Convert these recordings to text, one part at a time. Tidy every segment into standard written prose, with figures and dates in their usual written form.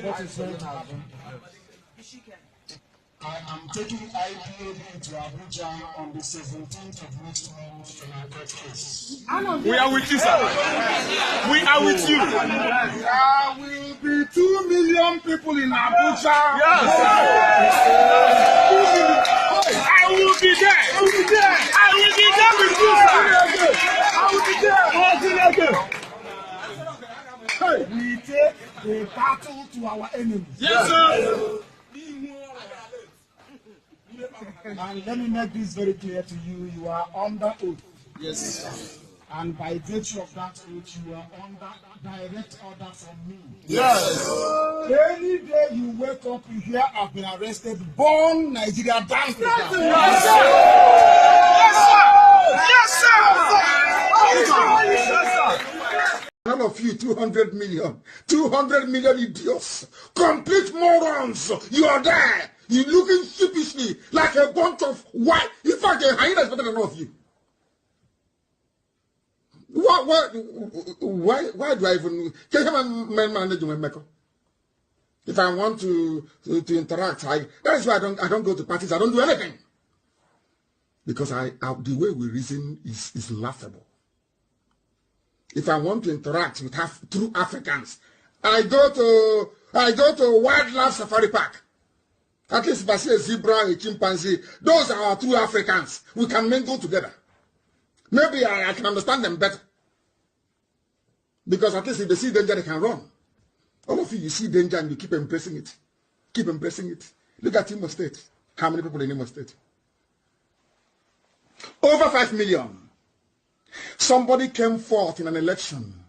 I am taking IPOB to Abuja on the 17th of next month for my court case. We are with you, sir. We are with you. There will be 2 million people in Abuja. Yes. I will be there. I will be there. I will be there with you, sir. I will be there. Hey, we take the battle to our enemies. Yes, sir. And let me make this very clear to you. You are under oath. Yes. And by virtue of that oath, you are under direct order from me. Yes. Any day you wake up, you hear I've been arrested, burn Nigeria down. Yes, sir. Yes, sir. Yes, sir. Yes, sir. All of you, 200 million idiots, complete morons. You are there. You looking sheepishly like a bunch of white. In fact, a hyena is better than all of you. Why do I even? Can you manage my makeup? If I want to interact, that is why I don't go to parties. I don't do anything because the way we reason is laughable. If I want to interact with true Africans, I go to wildlife safari park. At least if I see a zebra, a chimpanzee, those are our true Africans. We can mingle together. Maybe I can understand them better. Because at least if they see danger, they can run. All of you see danger and you keep embracing it. Keep embracing it. Look at Imo State. How many people in Imo State? Over 5 million. Somebody came forth in an election.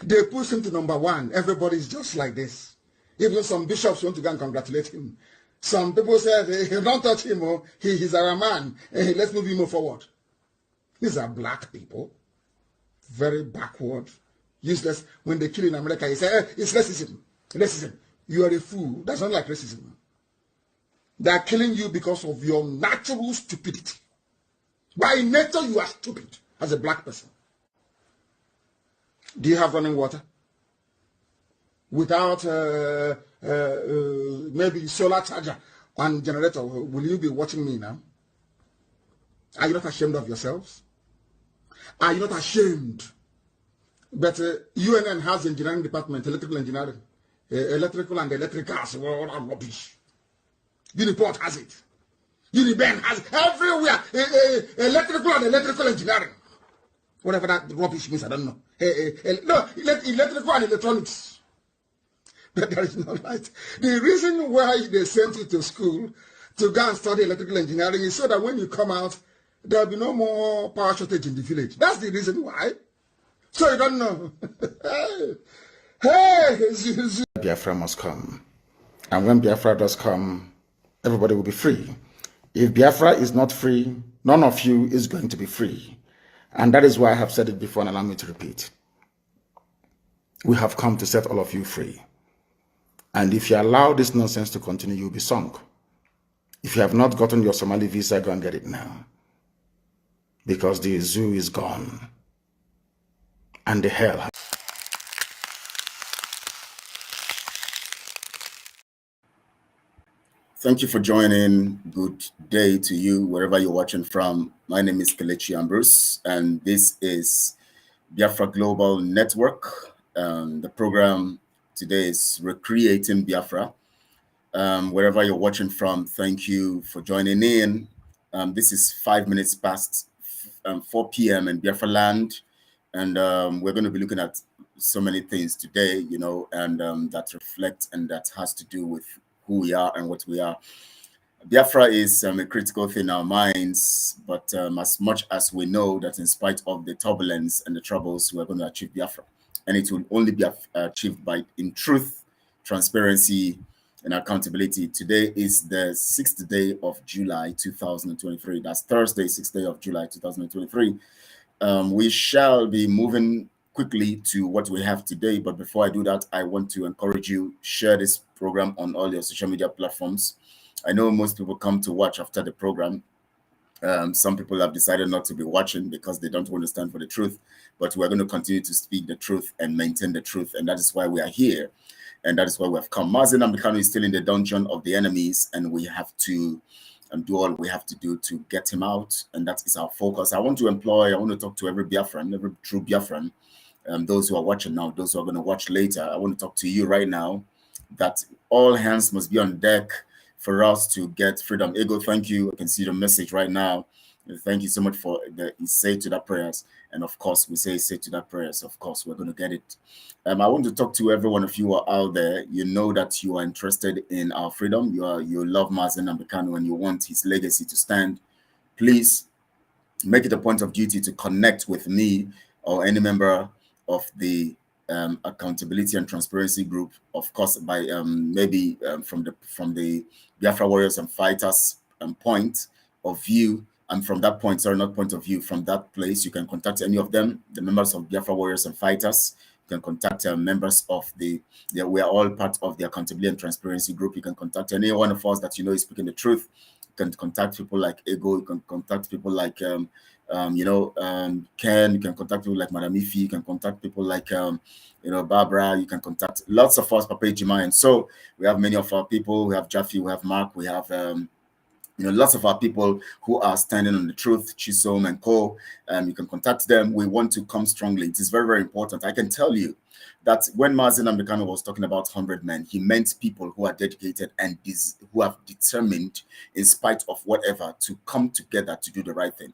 They pushed him to number 1. Everybody is just like this. Even some bishops want to go and congratulate him. Some people said, hey, don't touch him. Oh. He's our man. Hey, let's move him forward. These are black people. Very backward. Useless. When they kill in America, he say, hey, it's racism. Racism. You are a fool. That's not like racism. They are killing you because of your natural stupidity. By nature, you are stupid as a black person. Do you have running water? Without maybe solar charger and generator, will you be watching me now? Are you not ashamed of yourselves? Are you not ashamed? But UNN has engineering department, electrical engineering, electrical and electricals, all are rubbish. Uniport has it. Uniben has it. Everywhere. Electrical and electrical engineering. Whatever that rubbish means, I don't know. No, electrical and electronics. But there is no light. The reason why they sent you to school to go and study electrical engineering is so that when you come out, there will be no more power shortage in the village. That's the reason why. So you don't know. Biafra must come. And when Biafra does come, everybody will be free. If Biafra is not free, none of you is going to be free. And that is why I have said it before and allow me to repeat. We have come to set all of you free. And if you allow this nonsense to continue, you'll be sunk. If you have not gotten your Somali visa, go and get it now. Because the zoo is gone. And the hell. Thank you for joining. Good day to you, wherever you're watching from. My name is Kelechi Ambrose, and this is Biafra Global Network. The program today is Recreating Biafra. Wherever you're watching from, thank you for joining in. This is 5 minutes past 4 p.m. in Biafra land, and we're going to be looking at so many things today, you know, and that reflect and that has to do with who we are and what we are. Biafra is a critical thing in our minds, but as much as we know that in spite of the turbulence and the troubles, we're going to achieve Biafra. And it will only be achieved in truth, transparency, and accountability. Today is the 6th day of July 2023. That's Thursday, 6th day of July 2023. We shall be moving quickly to what we have today. But before I do that, I want to encourage you, share this program on all your social media platforms. I know most people come to watch after the program. Some people have decided not to be watching because they don't want to stand for the truth. But we're going to continue to speak the truth and maintain the truth. And that is why we are here. And that is why we have come. Mazi Nnamdi Kanu is still in the dungeon of the enemies, and we have to do all we have to do to get him out, and that is our focus. I want to talk to every Biafran, every true Biafran, those who are watching now, those who are going to watch later. I want to talk to you right now that all hands must be on deck for us to get freedom. Ego, thank you. I can see the message right now. Thank you so much for the say to that prayers. And of course, we say to that prayers. Of course, we're going to get it. I want to talk to every one of you who are out there. You know that you are interested in our freedom. You love Mazi Nnamdi Kanu and you want his legacy to stand. Please make it a point of duty to connect with me or any member of the accountability and transparency group. Of course, by maybe from the Biafra warriors and fighters point of view. And from that point, sorry, not point of view, from that place, you can contact any of them, the members of Biafra warriors and fighters. You can contact members of we are all part of the accountability and transparency group. You can contact any one of us that you know is speaking the truth. You can contact people like Ego. You can contact people like Ken. You can contact people like Madam Ifi. You can contact people like Barbara. You can contact lots of us, Papa Ejima. And so we have many of our people. We have Jaffe. We have Mark. We have lots of our people who are standing on the truth, Chisom and Co. You can contact them. We want to come strongly. It is very, very important. I can tell you that when Mazi Nnamdi Kanu was talking about 100 men, he meant people who are dedicated and who have determined, in spite of whatever, to come together to do the right thing.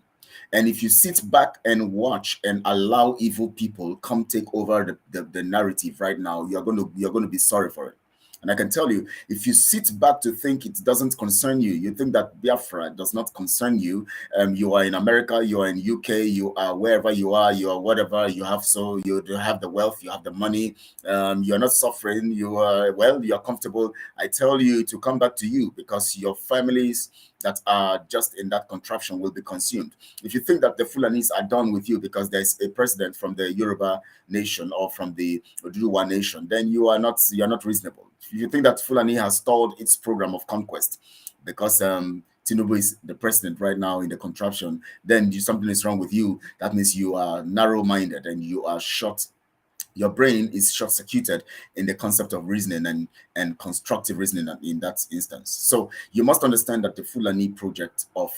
And if you sit back and watch and allow evil people come take over the narrative right now, you're going to be sorry for it. And I can tell you, if you sit back to think it doesn't concern you, you think that Biafra does not concern you, you are in America, you are in UK, you are wherever you are whatever you have, so you have the wealth, you have the money, you're not suffering, you are comfortable. I tell you to come back to you, because your families that are just in that contraption will be consumed. If you think that the Fulanis are done with you because there's a president from the Yoruba nation or from the Oduduwa nation, then you're not reasonable. If you think that Fulani has stalled its program of conquest because Tinubu is the president right now in the contraption, then something is wrong with you. That means you are narrow-minded and you are short. Your brain is short-circuited in the concept of reasoning and constructive reasoning in that instance. So you must understand that the Fulani project of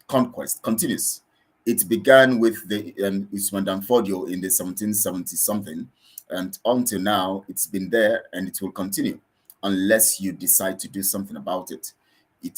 conquest continues. It began with the Usman Dan Fodio in the 1770-something, and until now, it's been there and it will continue unless you decide to do something about it. And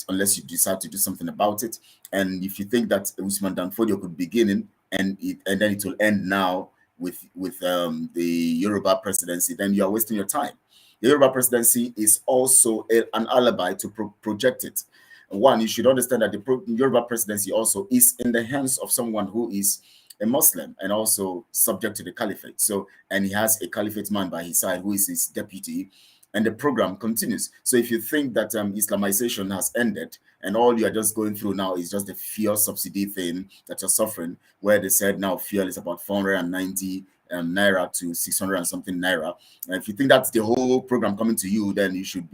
if you think that Usman Dan Fodio could begin and then it will end now with the Yoruba presidency, then you are wasting your time. The Yoruba presidency is also an alibi to project it. One, you should understand that the Yoruba presidency also is in the hands of someone who is a Muslim and also subject to the caliphate. So, and he has a caliphate man by his side who is his deputy, and the program continues. So if you think that Islamization has ended and all you are just going through now is just the fuel subsidy thing that you're suffering, where they said now fuel is about 490 naira to 600 and something naira. And if you think that's the whole program coming to you, then you should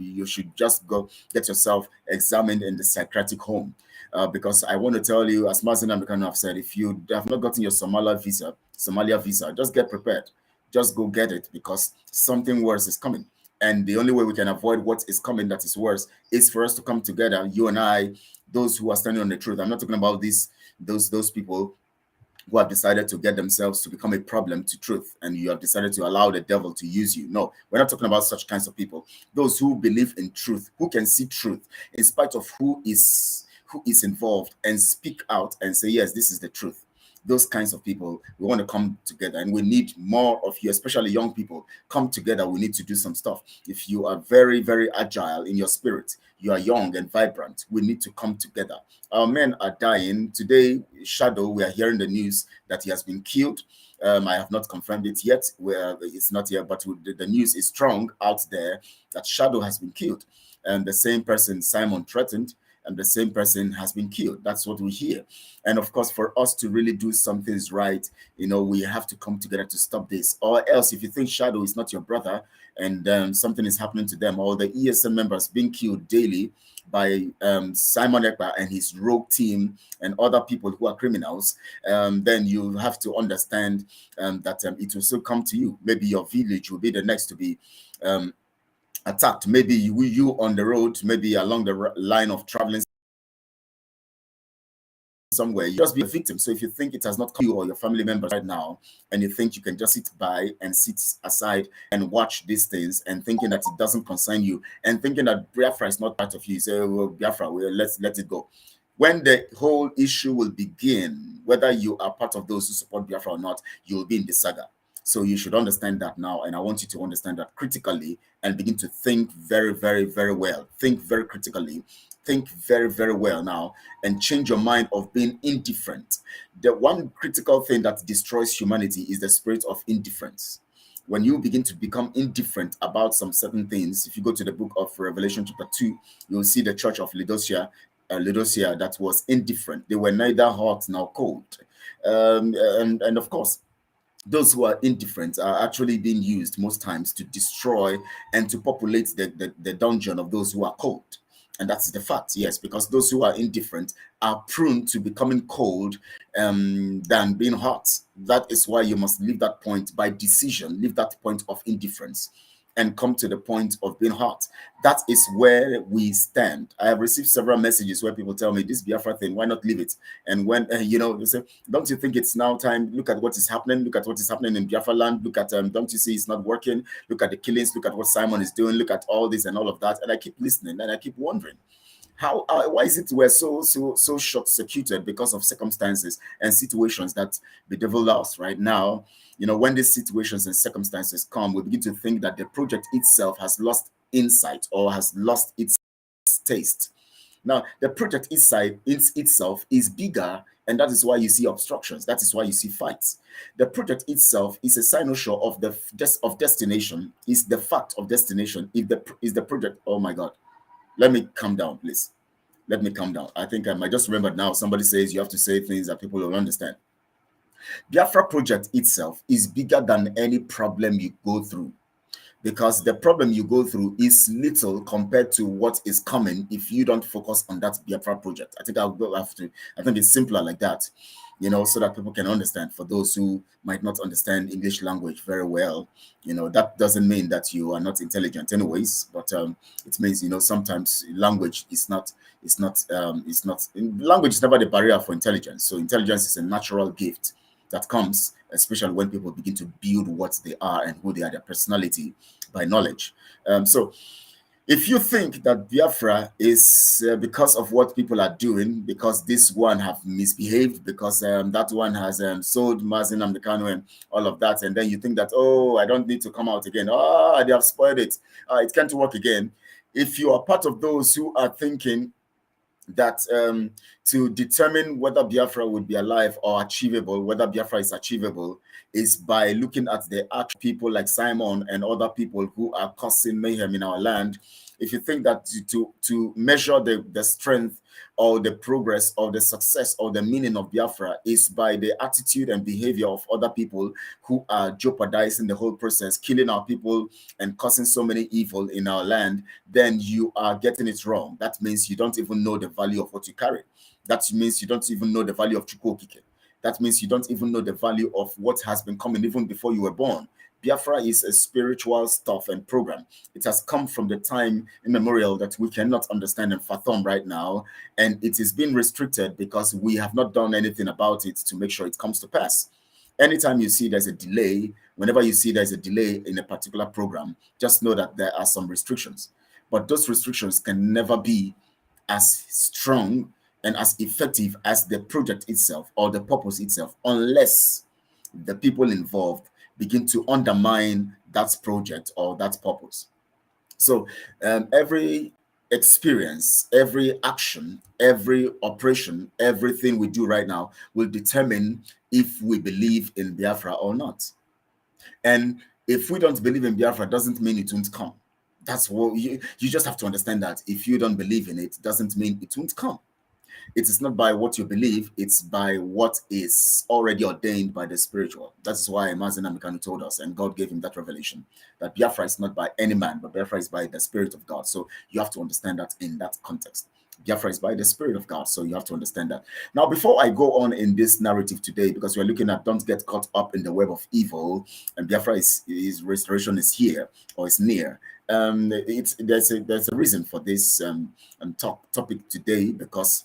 just go get yourself examined in the psychiatric home. Because I want to tell you, as Mazi Nnamdi Kanu have said, if you have not gotten your Somalia visa, just get prepared. Just go get it, because something worse is coming. And the only way we can avoid what is coming that is worse is for us to come together, you and I, those who are standing on the truth. I'm not talking about those people who have decided to get themselves to become a problem to truth, and you have decided to allow the devil to use you. No, we're not talking about such kinds of people. Those who believe in truth, who can see truth in spite of who is involved, and speak out and say, yes, this is the truth. Those kinds of people, we want to come together, and we need more of you, especially young people. Come together. We need to do some stuff. If you are very, very agile in your spirit, you are young and vibrant, we need to come together. Our men are dying. Today, Shadow, we are hearing the news that he has been killed. I have not confirmed it yet. It's not here, but the news is strong out there that Shadow has been killed. And the same person, Simon, threatened, and the same person has been killed. That's what we hear. And of course, for us to really do something right, we have to come together to stop this. Or else, if you think Shadow is not your brother and something is happening to them, or the ESM members being killed daily by Simon Ekpa and his rogue team and other people who are criminals, then you have to understand that it will still come to you. Maybe your village will be the next to be attacked, maybe you on the road, maybe along the line of traveling somewhere, you just be a victim. So if you think it has not come you or your family members right now, and you think you can just sit by and sit aside and watch these things, and thinking that it doesn't concern you, and thinking that Biafra is not part of you, you say, well, Biafra, well, let's let it go. When the whole issue will begin, whether you are part of those who support Biafra or not, you will be in the saga. So you should understand that now, and I want you to understand that critically and begin to think very, very, very well. Think very critically. Think very, very well now, and change your mind of being indifferent. The one critical thing that destroys humanity is the spirit of indifference. When you begin to become indifferent about some certain things, if you go to the book of Revelation chapter 2, you'll see the church of Laodicea that was indifferent. They were neither hot nor cold. And of course, those who are indifferent are actually being used most times to destroy and to populate the dungeon of those who are cold. And that's the fact, yes, because those who are indifferent are prone to becoming cold than being hot. That is why you must leave that point by decision, leave that point of indifference and come to the point of being hot. That is where we stand. I have received several messages where people tell me, this Biafra thing, why not leave it? And when, they say, don't you think it's now time? Look at what is happening. Look at what is happening in Biafra land. Look at, don't you see it's not working? Look at the killings. Look at what Simon is doing. Look at all this and all of that. And I keep listening and I keep wondering, why is it we're so short-circuited because of circumstances and situations that bedevil us right now? When these situations and circumstances come, we begin to think that the project itself has lost insight or has lost its taste. Now, the project itself is bigger, and that is why you see obstructions. That is why you see fights. The project itself is a cynosure of destination, is the fact of destination. Is the project, oh my God. Let me calm down, please. Let me calm down. I think I might just remember now. Somebody says you have to say things that people will understand. Biafra project itself is bigger than any problem you go through, because the problem you go through is little compared to what is coming if you don't focus on that Biafra project. I think I think it's simpler like that, so that people can understand. For those who might not understand English language very well, that doesn't mean that you are not intelligent anyways, but it means, sometimes language is not, language is never the barrier for intelligence. So intelligence is a natural gift that comes, especially when people begin to build what they are and who they are, their personality, by knowledge. So if you think that Biafra is because of what people are doing, because this one have misbehaved, because that one has sold Mazin Amdekano and all of that, and then you think that, oh, I don't need to come out again. Oh, they have spoiled it. It can't work again. If you are part of those who are thinking that to determine whether Biafra would be alive or achievable, whether Biafra is achievable, is by looking at the actual people like Simon and other people who are causing mayhem in our land. If you think that to measure the strength or the progress or the success or the meaning of Biafra is by the attitude and behavior of other people who are jeopardizing the whole process, killing our people and causing so many evil in our land, then you are getting it wrong. That means you don't even know the value of what you carry. That means you don't even know the value of Chukwokike. That means you don't even know the value of what has been coming even before you were born. Biafra is a spiritual stuff and program. It has come from the time immemorial that we cannot understand and fathom right now, and it is being restricted because we have not done anything about it to make sure it comes to pass. Anytime you see there's a delay, whenever you see there's a delay in a particular program, just know that there are some restrictions. But those restrictions can never be as strong and as effective as the project itself or the purpose itself, unless the people involved begin to undermine that project or that purpose. So every experience, every action, every operation, everything we do right now will determine if we believe in Biafra or not. And if we don't believe in Biafra, doesn't mean it won't come. That's what you just have to understand, that if you don't believe in it, doesn't mean it won't come. It is not by what you believe, it's by what is already ordained by the spiritual. That's why Mazin Amdekano told us, and God gave him that revelation, that Biafra is not by any man, but Biafra is by the Spirit of God. So you have to understand that in that context. Biafra is by the Spirit of God, so you have to understand that. Now, before I go on in this narrative today, because we're looking at don't get caught up in the web of evil, and Biafra is restoration is here, or is near. there's a reason for this topic today, because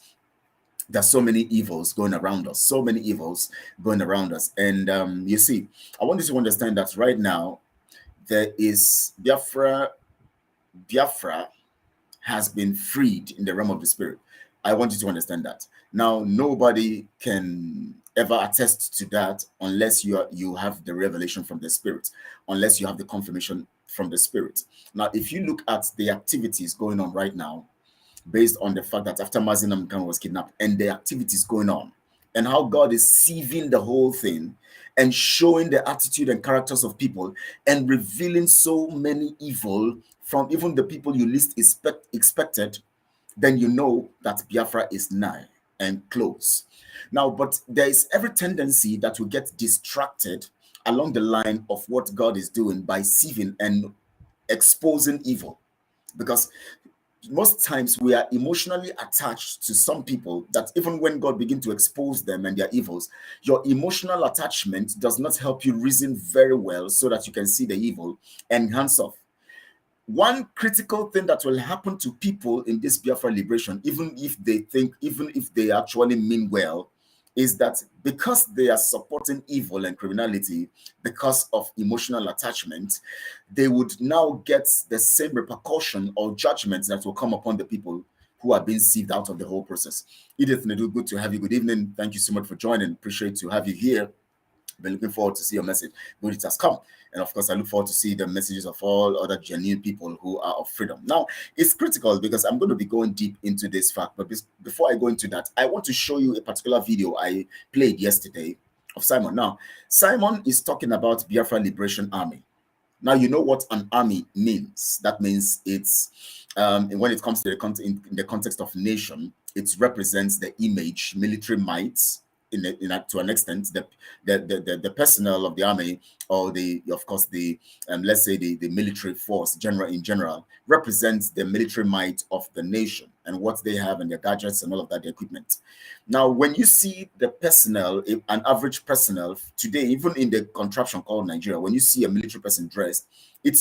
there's so many evils going around us, and you see, I want you to understand that right now there is Biafra has been freed in the realm of the spirit. I want you to understand that. Now, nobody can ever attest to that unless you have the revelation from the spirit, unless you have the confirmation from the spirit. Now, if you look at the activities going on right now, based on the fact that after Mazin Namkan was kidnapped and the activities going on, and how God is sieving the whole thing and showing the attitude and characters of people and revealing so many evil from even the people you least expected, then you know that Biafra is nigh and close. Now, but there is every tendency that we get distracted along the line of what God is doing by sieving and exposing evil, because most times we are emotionally attached to some people that even when God begins to expose them and their evils, your emotional attachment does not help you reason very well so that you can see the evil and hands off. One critical thing that will happen to people in this Biafra liberation, even if they actually mean well, is that because they are supporting evil and criminality because of emotional attachment, they would now get the same repercussion or judgments that will come upon the people who are being sieved out of the whole process. Edith Nedu, good to have you. Good evening. Thank you so much for joining. Appreciate to have you here. Been looking forward to see your message. Good, it has come. And of course, I look forward to see the messages of all other genuine people who are of freedom. Now, it's critical because I'm going to be going deep into this fact. But before I go into that, I want to show you a particular video I played yesterday of Simon. Now, Simon is talking about Biafra Liberation Army. Now, you know what an army means. That means it's, when it comes to in the context of nation, it represents the image, military might, to an extent, the personnel of the army, or of course let's say the military force in general represents the military might of the nation and what they have and their gadgets and all of that, the equipment. Now, when you see the personnel, an average personnel today, even in the contraption called Nigeria, when you see a military person dressed, it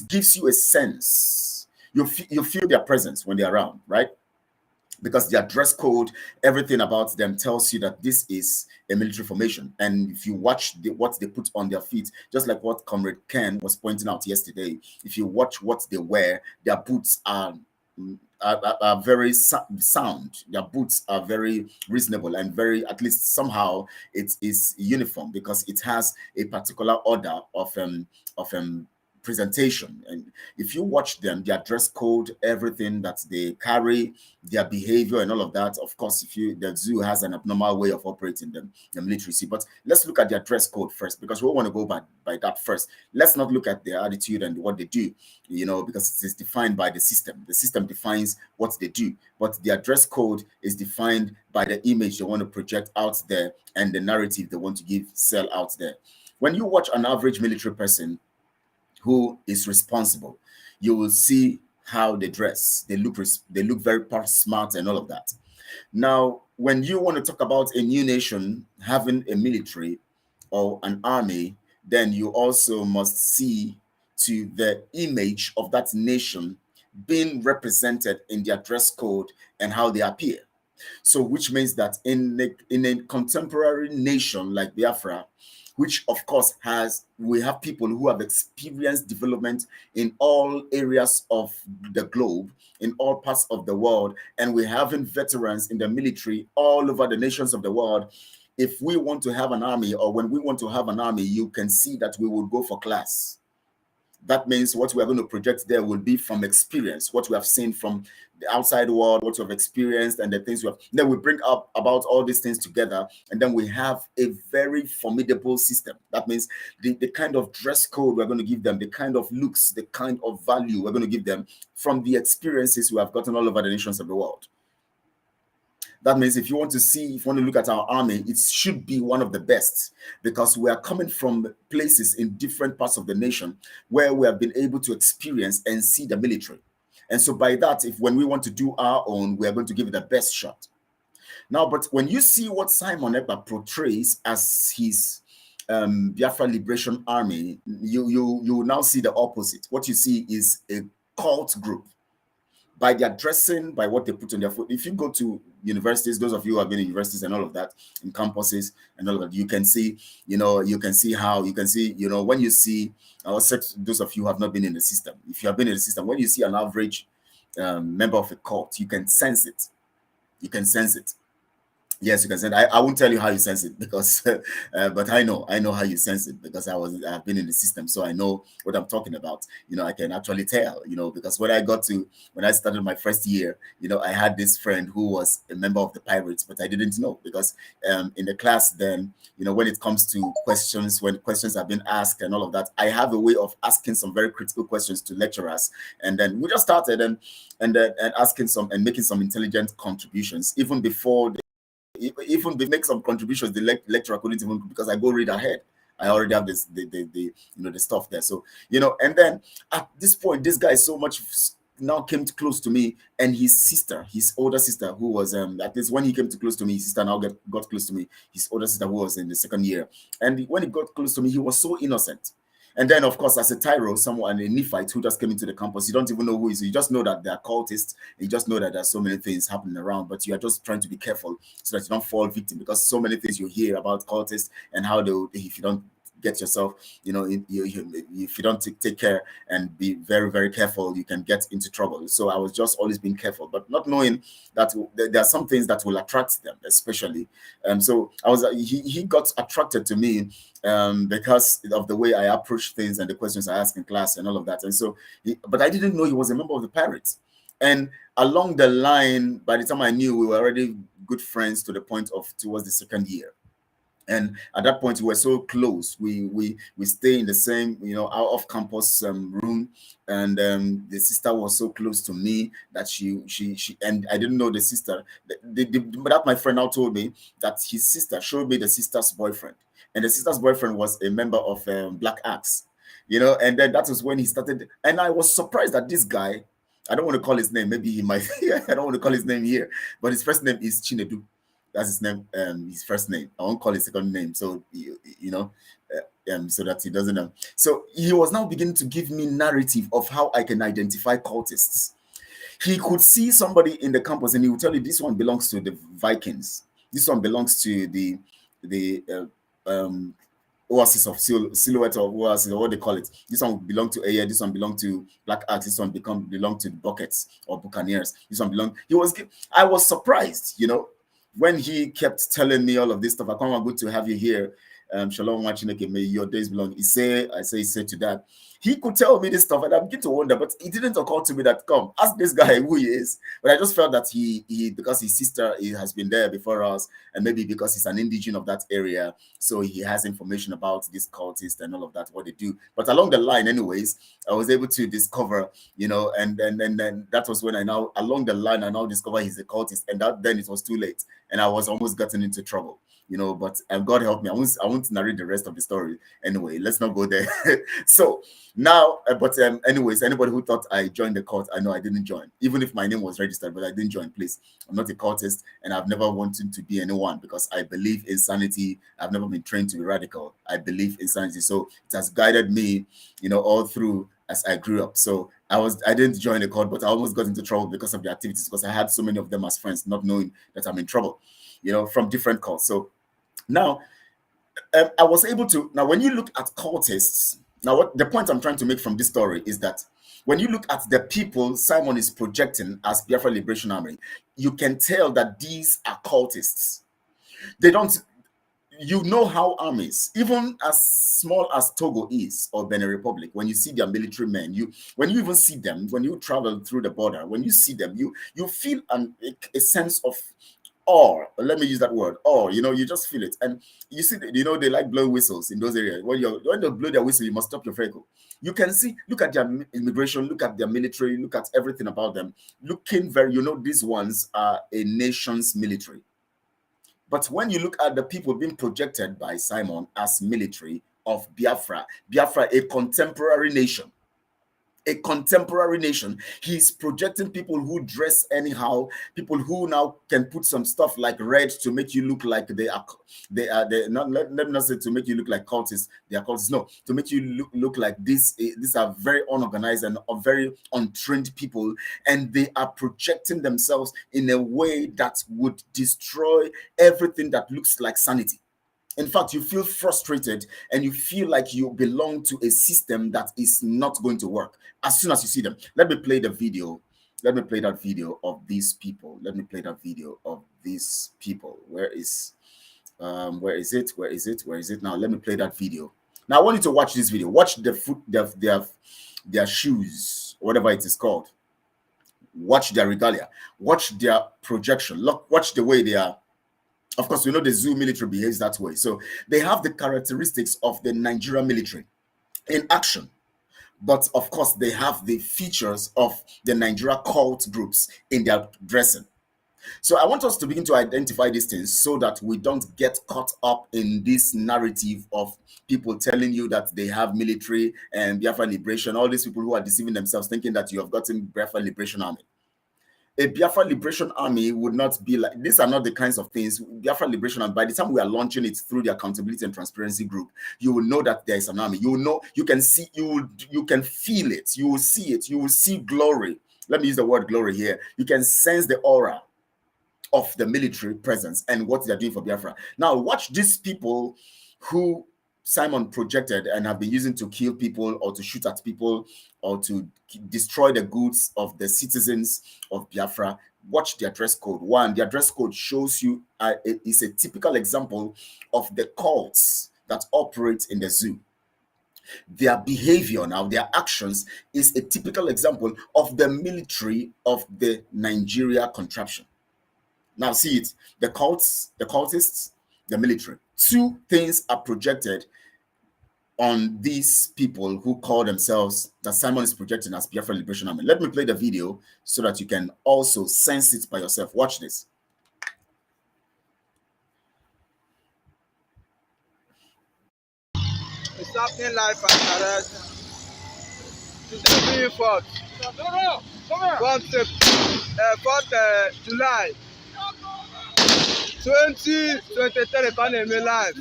gives you a sense. You feel their presence when they're around, right? Because their dress code, everything about them tells you that this is a military formation. And if you watch what they put on their feet, just like what Comrade Ken was pointing out yesterday, if you watch what they wear, their boots are very sound. Their boots are very reasonable and very, at least somehow, it is uniform because it has a particular order of presentation. And if you watch them, their dress code, everything that they carry, their behavior and all of that, of course, the zoo has an abnormal way of operating the military. But let's look at their dress code first, because we want to go by that first. Let's not look at their attitude and what they do, because it is defined by the system. The system defines what they do, but their dress code is defined by the image they want to project out there and the narrative they want to sell out there. When you watch an average military person who is responsible, you will see how they dress. They look very smart and all of that. Now, when you want to talk about a new nation having a military or an army, then you also must see to the image of that nation being represented in their dress code and how they appear. So, which means that in a contemporary nation like Biafra, which of course we have people who have experienced development in all areas of the globe, in all parts of the world, and we have veterans in the military all over the nations of the world. If we want to have an army, or when we want to have an army, you can see that we will go for class. That means what we are going to project there will be from experience, what we have seen from the outside world, what we have experienced, and the things we have. Then we bring up about all these things together, and then we have a very formidable system. That means the kind of dress code we're going to give them, the kind of looks, the kind of value we're going to give them from the experiences we have gotten all over the nations of the world. That means if you want to look at our army, it should be one of the best, because we are coming from places in different parts of the nation where we have been able to experience and see the military. And so by that, when we want to do our own, we are going to give it the best shot. Now, but when you see what Simon Ekpa portrays as his Biafra Liberation Army, you will now see the opposite. What you see is a cult group. By their dressing, by what they put on their foot. If you go to universities, those of you who have been in universities and all of that, in campuses and all of that, you can see, when you see, those of you who have not been in the system, if you have been in the system, when you see an average member of a cult, you can sense it. You can sense it. Yes, you can sense it. I won't tell you how you sense it because, but I know how you sense it because I've been in the system, so I know what I'm talking about. I can actually tell. Because when I started my first year, I had this friend who was a member of the Pirates, but I didn't know because in the class then, when it comes to questions, when questions have been asked and all of that, I have a way of asking some very critical questions to lecturers, and then we just started and asking some and making some intelligent contributions even before. Even they make some contributions, the lecturer couldn't even, because I go read ahead. I already have this the stuff there. So and then at this point, this guy so much now came close to me, and his older sister, who was at least when he came too close to me, his sister now got close to me. His older sister, who was in the second year, and when he got close to me, he was so innocent. And then, of course, as a tyro, a neophyte who just came into the campus, you don't even know who he is. You just know that they're cultists. You just know that there's so many things happening around, but you are just trying to be careful so that you don't fall victim, because so many things you hear about cultists and how if you don't get yourself, if you don't take care and be very, very careful, you can get into trouble. So I was just always being careful, but not knowing that there are some things that will attract them, especially. So he got attracted to me because of the way I approach things and the questions I ask in class and all of that. And so, but I didn't know he was a member of the Pirates. And along the line, by the time I knew, we were already good friends to the point of towards the second year. And at that point, we were so close. We stay in the same, off campus room, and the sister was so close to me that she and I didn't know the sister. But my friend now told me that his sister showed me the sister's boyfriend, and the sister's boyfriend was a member of Black Axe, and then that was when he started. And I was surprised that this guy, I don't want to call his name. Maybe he might. I don't want to call his name here, but his first name is Chinedu. That's his name, his first name. I won't call his second name, so so that he doesn't know. So he was now beginning to give me narrative of how I can identify cultists. He could see somebody in the campus, and he would tell you, this one belongs to the Vikings. This one belongs to the Oasis of Silhouette of Oasis, or what they call it. This one belonged to Aya. This one belonged to Black Axe. This one belonged to the Buckets or Buccaneers. This one belonged. I was surprised, when he kept telling me all of this stuff. I can't good to have you here. Shalom, Machineke, may your days belong. He say to that. He could tell me this stuff, and I begin to wonder, but it didn't occur to me that, come, ask this guy who he is. But I just felt that he because his sister has been there before us, and maybe because he's an indigene of that area, so he has information about this cultist and all of that, what they do. But along the line, anyways, I was able to discover, and then that was when along the line, I now discovered he's a cultist, and then it was too late, and I was almost gotten into trouble. But God help me. I won't narrate the rest of the story. Anyway, let's not go there. So now, anyways, anybody who thought I joined the cult, I know I didn't join. Even if my name was registered, but I didn't join. Please, I'm not a cultist, and I've never wanted to be anyone because I believe in sanity. I've never been trained to be radical. I believe in sanity, so it has guided me, all through as I grew up. So I didn't join the cult, but I almost got into trouble because of the activities, because I had so many of them as friends, not knowing that I'm in trouble, from different cults. So now, I was able to. Now, when you look at cultists, what the point I'm trying to make from this story is that when you look at the people Simon is projecting as Biafra Liberation Army, you can tell that these are cultists. They don't. How armies, even as small as Togo is or Benin Republic, when you see their military men, when you even see them, when you travel through the border, when you see them, you feel a sense of awe. Let me use that word, awe. You just feel it. And you see, they like blowing whistles in those areas. When they blow their whistle, you must stop your vehicle. You can see, look at their immigration, look at their military, look at everything about them. Looking very, these ones are a nation's military. But when you look at the people being projected by Simon as military of Biafra, a contemporary nation, a contemporary nation. He's projecting people who dress anyhow, people who now can put some stuff like red to make you look like they are not, let me not say to make you look like cultists, they are cultists, no, to make you look like this. These are very unorganized and very untrained people, and they are projecting themselves in a way that would destroy everything that looks like sanity. In fact, you feel frustrated and you feel like you belong to a system that is not going to work as soon as you see them. Let me play the video. Let me play that video of these people. Let me play that video of these people. Where is it? Where is it? Now, let me play that video. Now, I want you to watch this video. Watch the foot, their shoes, whatever it is called. Watch their regalia. Watch their projection. Look, watch the way they are. Of course, we know the zoo military behaves that way. So they have the characteristics of the Nigerian military in action. But of course, they have the features of the Nigeria cult groups in their dressing. So I want us to begin to identify these things so that we don't get caught up in this narrative of people telling you that they have military and Biafra Liberation, all these people who are deceiving themselves thinking that you have gotten Biafra Liberation Army. A Biafra Liberation Army would not be like, these are not the kinds of things. Biafra Liberation Army, by the time we are launching it through the Accountability and Transparency Group, you will know that there is an army. You will know, you can see, you can feel it, you will see it, you will see glory. Let me use the word glory here. You can sense the aura of the military presence and what they're doing for Biafra. Now, watch these people who Simon projected and have been using to kill people or to shoot at people or to destroy the goods of the citizens of Biafra. Watch their dress code. One, their dress code shows you is a typical example of the cults that operate in the zoo. Their behavior now, their actions is a typical example of the military of the Nigeria contraption. Now see it, the cults, the cultists, the military. Two things are projected on these people who call themselves, that Simon is projecting as Biafra Liberation Army. Let me play the video so that you can also sense it by yourself. Watch this. It's happening live and direct. Today being 4th July 2023 economy live.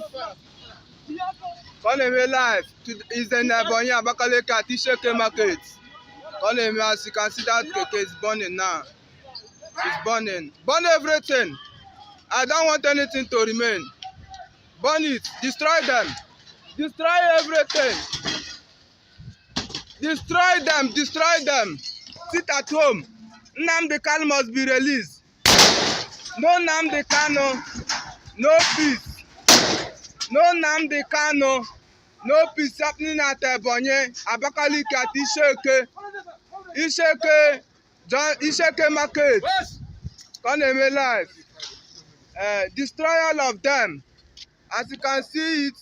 Economy live is in Ebonyi Abakaliki at Isheke market. Economy, as you can see, that keke is burning now. It's burning. Burn everything. I don't want anything to remain. Burn it. Destroy them. Destroy everything. Destroy them. Destroy them. Sit at home. Nnamdi Kanu must be released. No Nnamdi Kanu. No peace. No Nnamdi Kanu. No peace happening at Ebonyi Abakaliki at Isheke market. Economy live. Destroy all of them. As you can see it,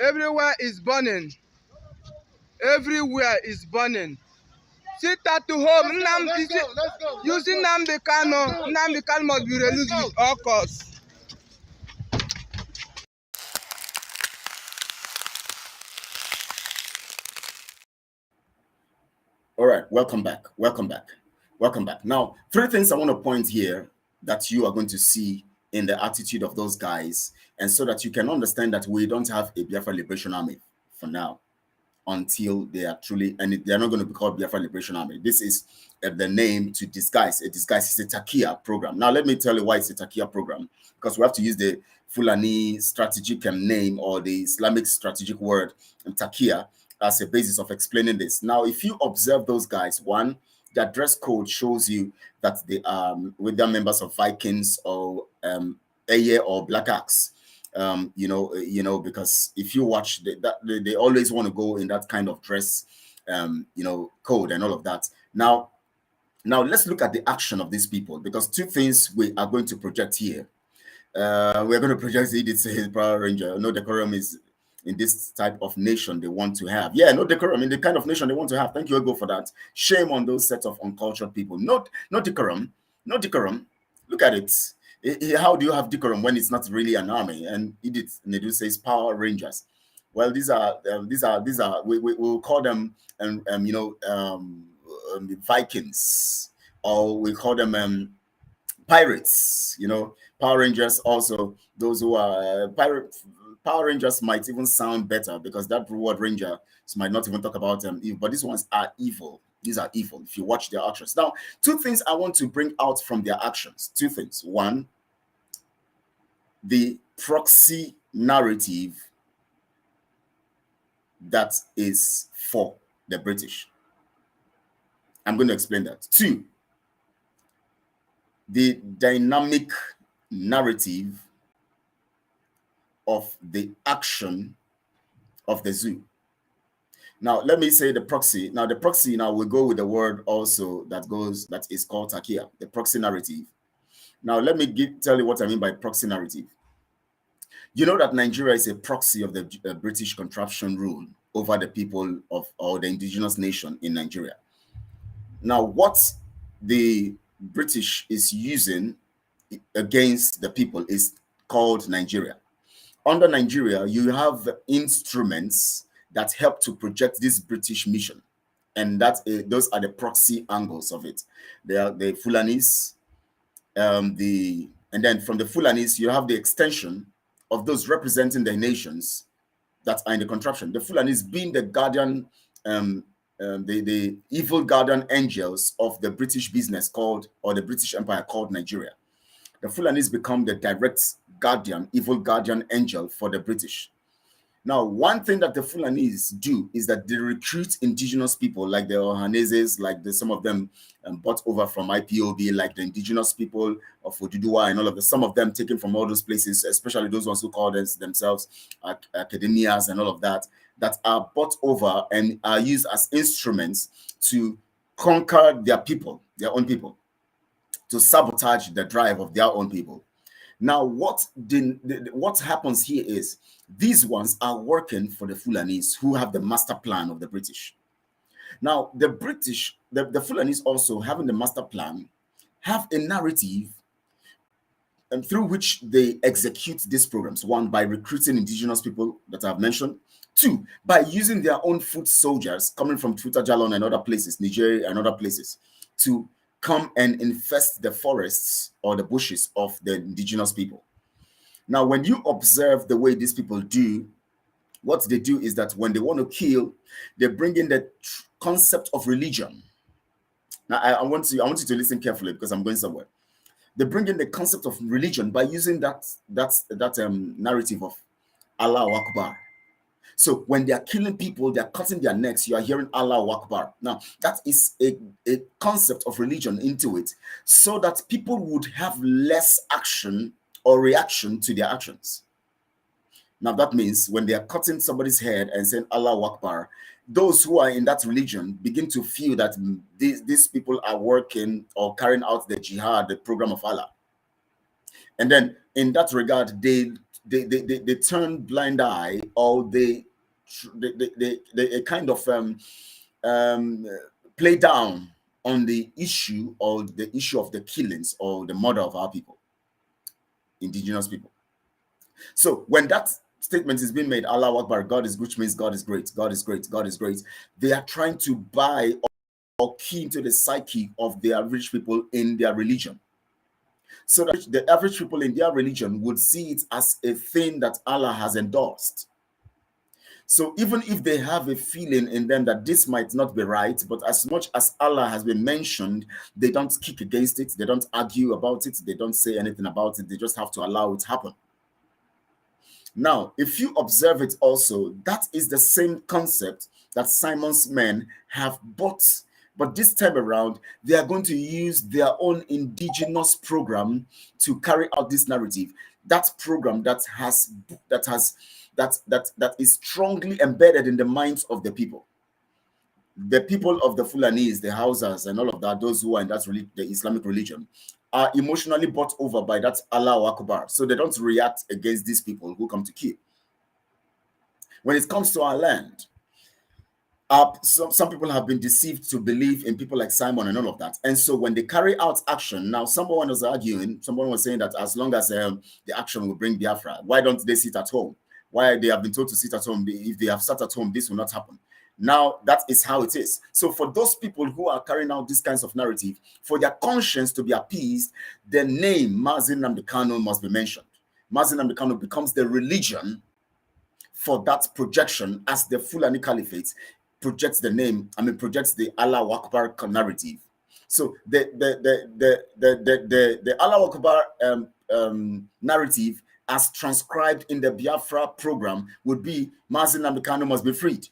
everywhere is burning. Everywhere is burning. Sit at home. Using Nnamdi Kanu. Nnamdi Kanu must be released with all costs. All right, welcome back. Welcome back. Welcome back. Now, three things I want to point here that you are going to see in the attitude of those guys, and so that you can understand that we don't have a Biafra Liberation Army for now, until they are truly, and they are not going to be called Biafra Liberation Army. This is the name to disguise. A disguise is a Takia program. Now, let me tell you why it's a Takia program, because we have to use the Fulani strategic name or the Islamic strategic word Takia as a basis of explaining this. Now, if you observe those guys, one, their dress code shows you that they are whether members of Vikings or Eye or Black Axe. You know, because if you watch they always want to go in that kind of dress, code and all of that. Now let's look at the action of these people, because two things we are going to project here. We're going to project his Power Ranger. No decorum is in this type of nation they want to have. Yeah, no decorum in the kind of nation they want to have. Thank you, Ego, for that. Shame on those set of uncultured people. No decorum. Look at it. How do you have decorum when it's not really an army? And Edith Nedu says Power Rangers. Well, these are we will call them Vikings, or we call them pirates. Power Rangers also. Those who are Power Rangers might even sound better, because that word Ranger might not even talk about evil, but these ones are evil. These are evil if you watch their actions. Now, two things I want to bring out from their actions. Two things. One, the proxy narrative that is for the British. I'm going to explain that. Two, the dynamic narrative of the action of the zoo. Now, let me say the proxy. Now, the proxy, now we go with the word also that is called takia, the proxy narrative. Now, let me tell you what I mean by proxy narrative. You know that Nigeria is a proxy of the British contraption rule over the people or the indigenous nation in Nigeria. Now, what the British is using against the people is called Nigeria. Under Nigeria, you have instruments that help to project this British mission, and those are the proxy angles of it. They are the Fulanis, and then from the Fulanis, you have the extension of those representing the nations that are in the contraption. The Fulanis being the guardian, the evil guardian angels of the British business or the British Empire called Nigeria. The Fulanis become the direct guardian, evil guardian angel for the British. Now, one thing that the Fulanis do is that they recruit indigenous people, like the Ohaneses, like some of them bought over from IPOB, like the indigenous people of Oduduwa and all of some of them taken from all those places, especially those ones who call themselves academias and all of that are bought over and are used as instruments to conquer their own people, to sabotage the drive of their own people. Now, what happens here is these ones are working for the Fulanis, who have the master plan of the British. Now, the British, the Fulanis also having the master plan, have a narrative and through which they execute these programs. One, by recruiting indigenous people that I've mentioned. Two, by using their own foot soldiers coming from Jalon and other places, Nigeria and other places, to come and infest the forests or the bushes of the indigenous people. Now, when you observe the way these people do, what they do is that when they want to kill, they bring in the concept of religion. Now, I want you to listen carefully, because I'm going somewhere. They bring in the concept of religion by using that narrative of Allah Akbar. So when they are killing people, they are cutting their necks, you are hearing Allah Akbar. Now, that is a concept of religion into it, so that people would have less action or reaction to their actions. Now, that means when they are cutting somebody's head and saying Allah Akbar, those who are in that religion begin to feel that these people are working or carrying out the jihad, the program of Allah. And then in that regard, they turn blind eye, or they kind of play down on the issue of the killings or the murder of our people, indigenous people. So when that statement is being made, Allah Akbar, God is good, which means God is great, God is great, God is great, they are trying to buy or key into the psyche of the average people in their religion, so that the average people in their religion would see it as a thing that Allah has endorsed. So even if they have a feeling in them that this might not be right, but as much as Allah has been mentioned, they don't kick against it, they don't argue about it, they don't say anything about it, they just have to allow it to happen. Now, if you observe it also, that is the same concept that Simon's men have bought. But this time around, they are going to use their own indigenous program to carry out this narrative. That program that is strongly embedded in the minds of the people. The people of the Fulanis, the Hausas, and all of that, those who are in the Islamic religion, are emotionally bought over by that Allah Akbar. So they don't react against these people who come to kill. When it comes to our land, some people have been deceived to believe in people like Simon and all of that. And so when they carry out action, now someone was arguing, someone was saying that as long as the action will bring Biafra, why don't they sit at home? why they have been told to sit at home. If they have sat at home, this will not happen. Now, that is how it is. So for those people who are carrying out these kinds of narrative, for their conscience to be appeased, the name Mazi Nnamdi Kanu must be mentioned. Mazi Nnamdi Kanu becomes the religion for that projection, as the Fulani Caliphate projects the name, projects the Allah Akbar narrative. So the Allah Akbar narrative, as transcribed in the Biafra program, would be Mazi Nnamdi Kanu must be freed.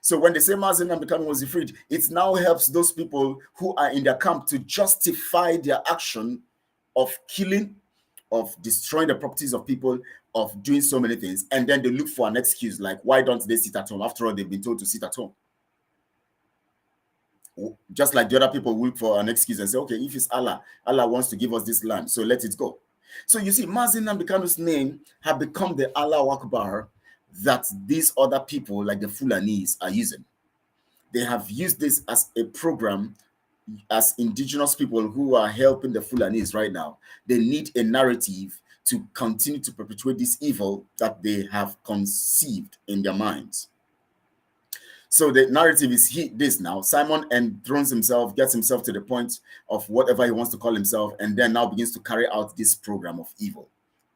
So when they say Mazi Nnamdi Kanu must be freed, it now helps those people who are in their camp to justify their action of killing, of destroying the properties of people, of doing so many things, and then they look for an excuse like, why don't they sit at home? After all, they've been told to sit at home. Just like the other people look for an excuse and say, okay, if it's Allah, Allah wants to give us this land, so let it go. So you see, Mazi Nnamdi Kanu's name have become the Allah Akbar that these other people, like the Fulanis, are using. They have used this as a program. As indigenous people who are helping the Fulanis right now, they need a narrative to continue to perpetuate this evil that they have conceived in their minds. So the narrative is this now. Simon enthrones himself, gets himself to the point of whatever he wants to call himself, and then now begins to carry out this program of evil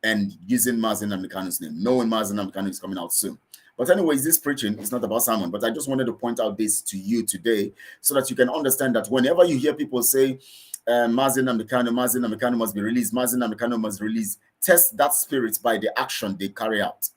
and using Mazi Nnamdi Kanu's name, knowing Mazi Nnamdi Kanu is coming out soon. But anyways, this preaching is not about Simon, but I just wanted to point out this to you today so that you can understand that whenever you hear people say, Mazi Nnamdi Kanu must be released, Mazi Nnamdi Kanu must release, test that spirit by the action they carry out.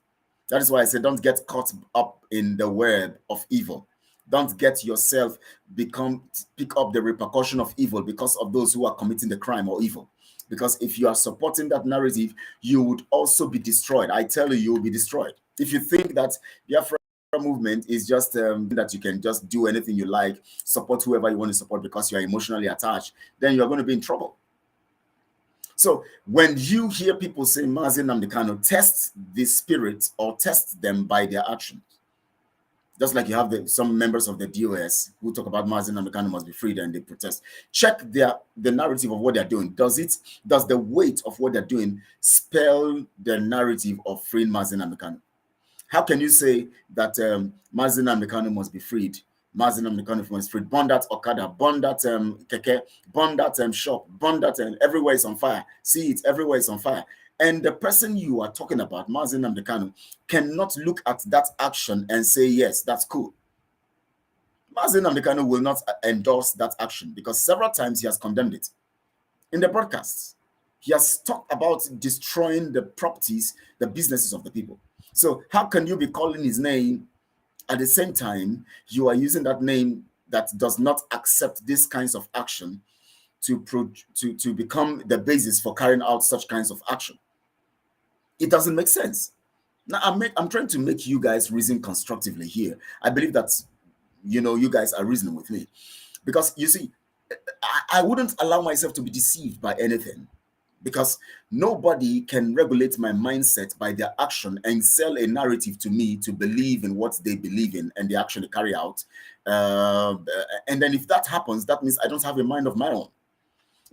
That is why I say don't get caught up in the web of evil. Don't get yourself pick up the repercussion of evil because of those who are committing the crime or evil. Because if you are supporting that narrative, you would also be destroyed. I tell you, you will be destroyed. If you think that the Biafra movement is just that you can just do anything you like, support whoever you want to support because you are emotionally attached, then you're going to be in trouble. So when you hear people say Mazi Nnamdi Kanu, test the spirit or test them by their actions. Just like you have some members of the DOS who talk about Mazi Nnamdi Kanu must be freed and they protest. Check the narrative of what they're doing. Does the weight of what they're doing spell the narrative of freeing Mazi Nnamdi Kanu? How can you say that Mazi Nnamdi Kanu must be freed? Mazi Nnamdi Kanu must be freed. Burn that Okada, burn that keke, burn that shop, burn that everywhere is on fire. See it, everywhere is on fire. And the person you are talking about, Mazi Nnamdi Kanu, cannot look at that action and say, yes, that's cool. Mazi Nnamdi Kanu will not endorse that action because several times he has condemned it. In the broadcasts, he has talked about destroying the properties, the businesses of the people. So how can you be calling his name at the same time you are using that name that does not accept these kinds of action to become the basis for carrying out such kinds of action? It doesn't make sense. Now I'm trying to make you guys reason constructively here. I believe that you guys are reasoning with me, because you see, I wouldn't allow myself to be deceived by anything. Because nobody can regulate my mindset by their action and sell a narrative to me to believe in what they believe in and they actually carry out. And then if that happens, that means I don't have a mind of my own.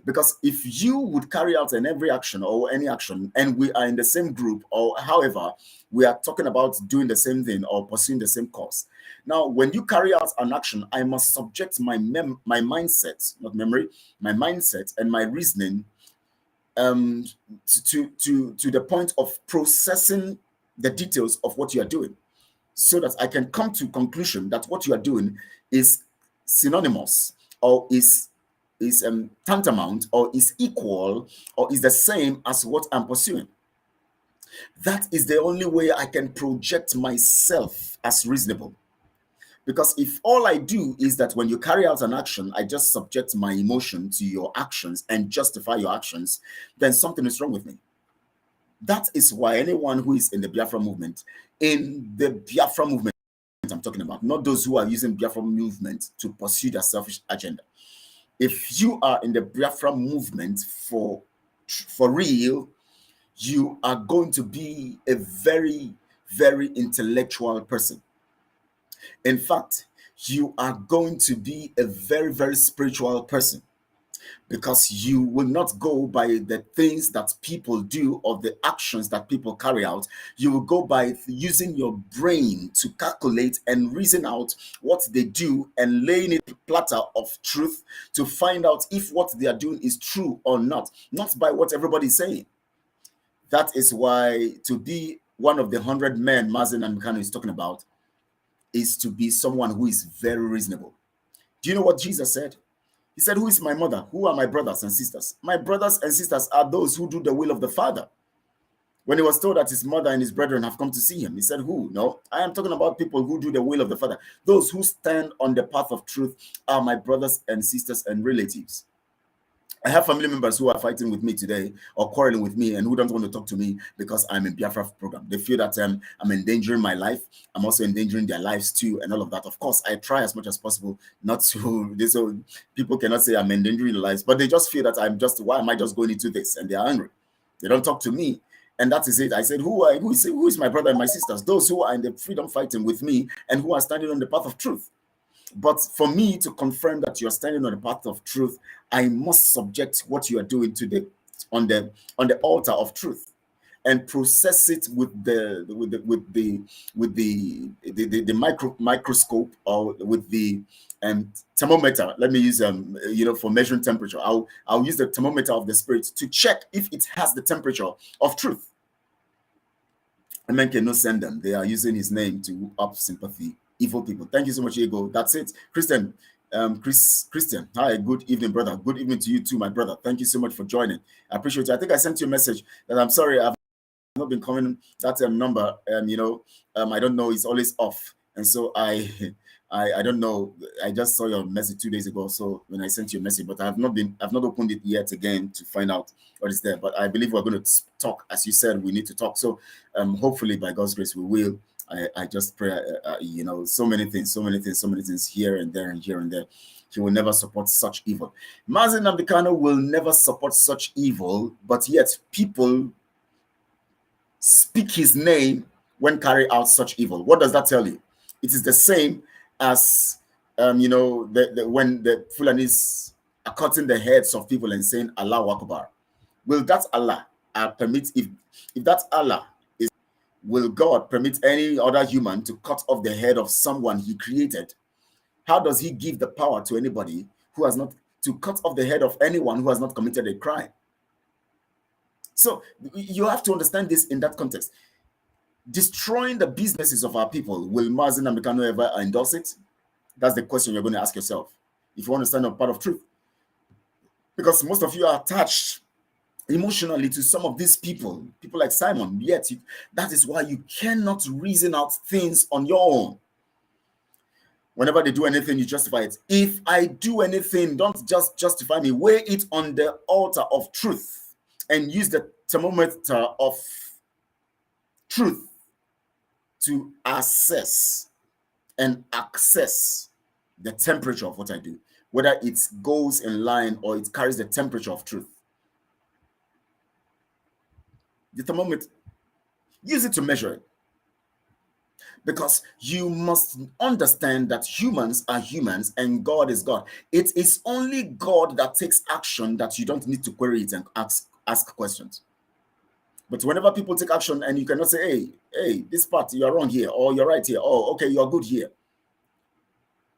Because if you would carry out every action or any action and we are in the same group, or however, we are talking about doing the same thing or pursuing the same cause. Now, when you carry out an action, I must subject my mindset, not memory, my mindset and my reasoning to the point of processing the details of what you are doing, so that I can come to conclusion that what you are doing is synonymous or is tantamount or is equal or is the same as what I'm pursuing. That is the only way I can project myself as reasonable. Because if all I do is that when you carry out an action, I just subject my emotion to your actions and justify your actions, then something is wrong with me. That is why anyone who is in the Biafra movement, I'm talking about, not those who are using Biafra movement to pursue their selfish agenda. If you are in the Biafra movement for real, you are going to be a very, very intellectual person. In fact, you are going to be a very, very spiritual person. because you will not go by the things that people do or the actions that people carry out. You will go by using your brain to calculate and reason out what they do and laying it platter of truth to find out if what they are doing is true or not by what everybody is saying. That is why to be one of the 100 men Mazen and Mikano is talking about is to be someone who is very reasonable. Do you know what Jesus said? He said, who is my mother? Who are my brothers and sisters? My brothers and sisters are those who do the will of the Father. When he was told that his mother and his brethren have come to see him, he said, who? No, I am talking about people who do the will of the Father. Those who stand on the path of truth are my brothers and sisters and relatives. I have family members who are fighting with me today or quarreling with me and who don't want to talk to me because I'm in Biafra program. They feel that I'm endangering my life. I'm also endangering their lives too and all of that. Of course, I try as much as possible not to. So people cannot say I'm endangering their lives, but they just feel that why am I just going into this? And they are angry. They don't talk to me. And that is it. I said, who is my brother and my sisters? Those who are in the freedom fighting with me and who are standing on the path of truth. But for me to confirm that you're standing on the path of truth, I must subject what you are doing to on the altar of truth, and process it with the microscope or with the thermometer. Let me use for measuring temperature. I'll use the thermometer of the spirit to check if it has the temperature of truth. A man cannot send them. They are using his name to up sympathy. Evil people. Thank you so much, Ego. That's it. Christian, Christian. Hi, good evening, brother. Good evening to you too, my brother. Thank you so much for joining. I appreciate you. I think I sent you a message that I'm sorry I've not been coming that number. I don't know. It's always off, and so I don't know. I just saw your message 2 days ago. So when I sent you a message, but I've not opened it yet again to find out what is there. But I believe we're going to talk, as you said. We need to talk. So hopefully, by God's grace, we will. I just pray, so many things here and there and here and there. He will never support such evil. Mazen Nambikano will never support such evil, but yet people speak his name when carry out such evil. What does that tell you? It is the same as, when the Fulanis are cutting the heads of people and saying Allah Akbar. Will that Allah permit, if that Allah, will God permit any other human to cut off the head of someone he created? How does he give the power to anybody who has not, to cut off the head of anyone who has not committed a crime? So you have to understand this in that context. Destroying the businesses of our people, will Mazen Nambikano ever endorse it? That's the question you're going to ask yourself if you want to stand on part of truth. Because most of you are attached emotionally to some of these people like Simon, yet that is why you cannot reason out things on your own. Whenever they do anything, you justify it. If I do anything, don't just justify me. Weigh it on the altar of truth and use the thermometer of truth to assess and access the temperature of what I do, whether it goes in line or it carries the temperature of truth. The thermometer, use it to measure it. Because you must understand that humans are humans and God is God. It is only God that takes action that you don't need to query it and ask questions. But whenever people take action and you cannot say, hey, this part, you're wrong here, or you're right here, oh, okay, you're good here.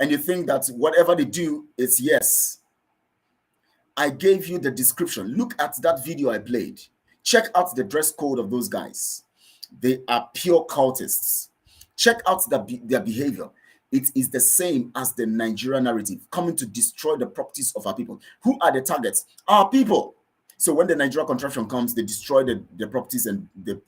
And you think that whatever they do is yes. I gave you the description. Look at that video I played. Check out the dress code of those guys. They are pure cultists. Check out their behavior. It is the same as the Nigerian narrative, coming to destroy the properties of our people. Who are the targets? Our people. So when the Nigeria contraction comes, they destroy the properties and the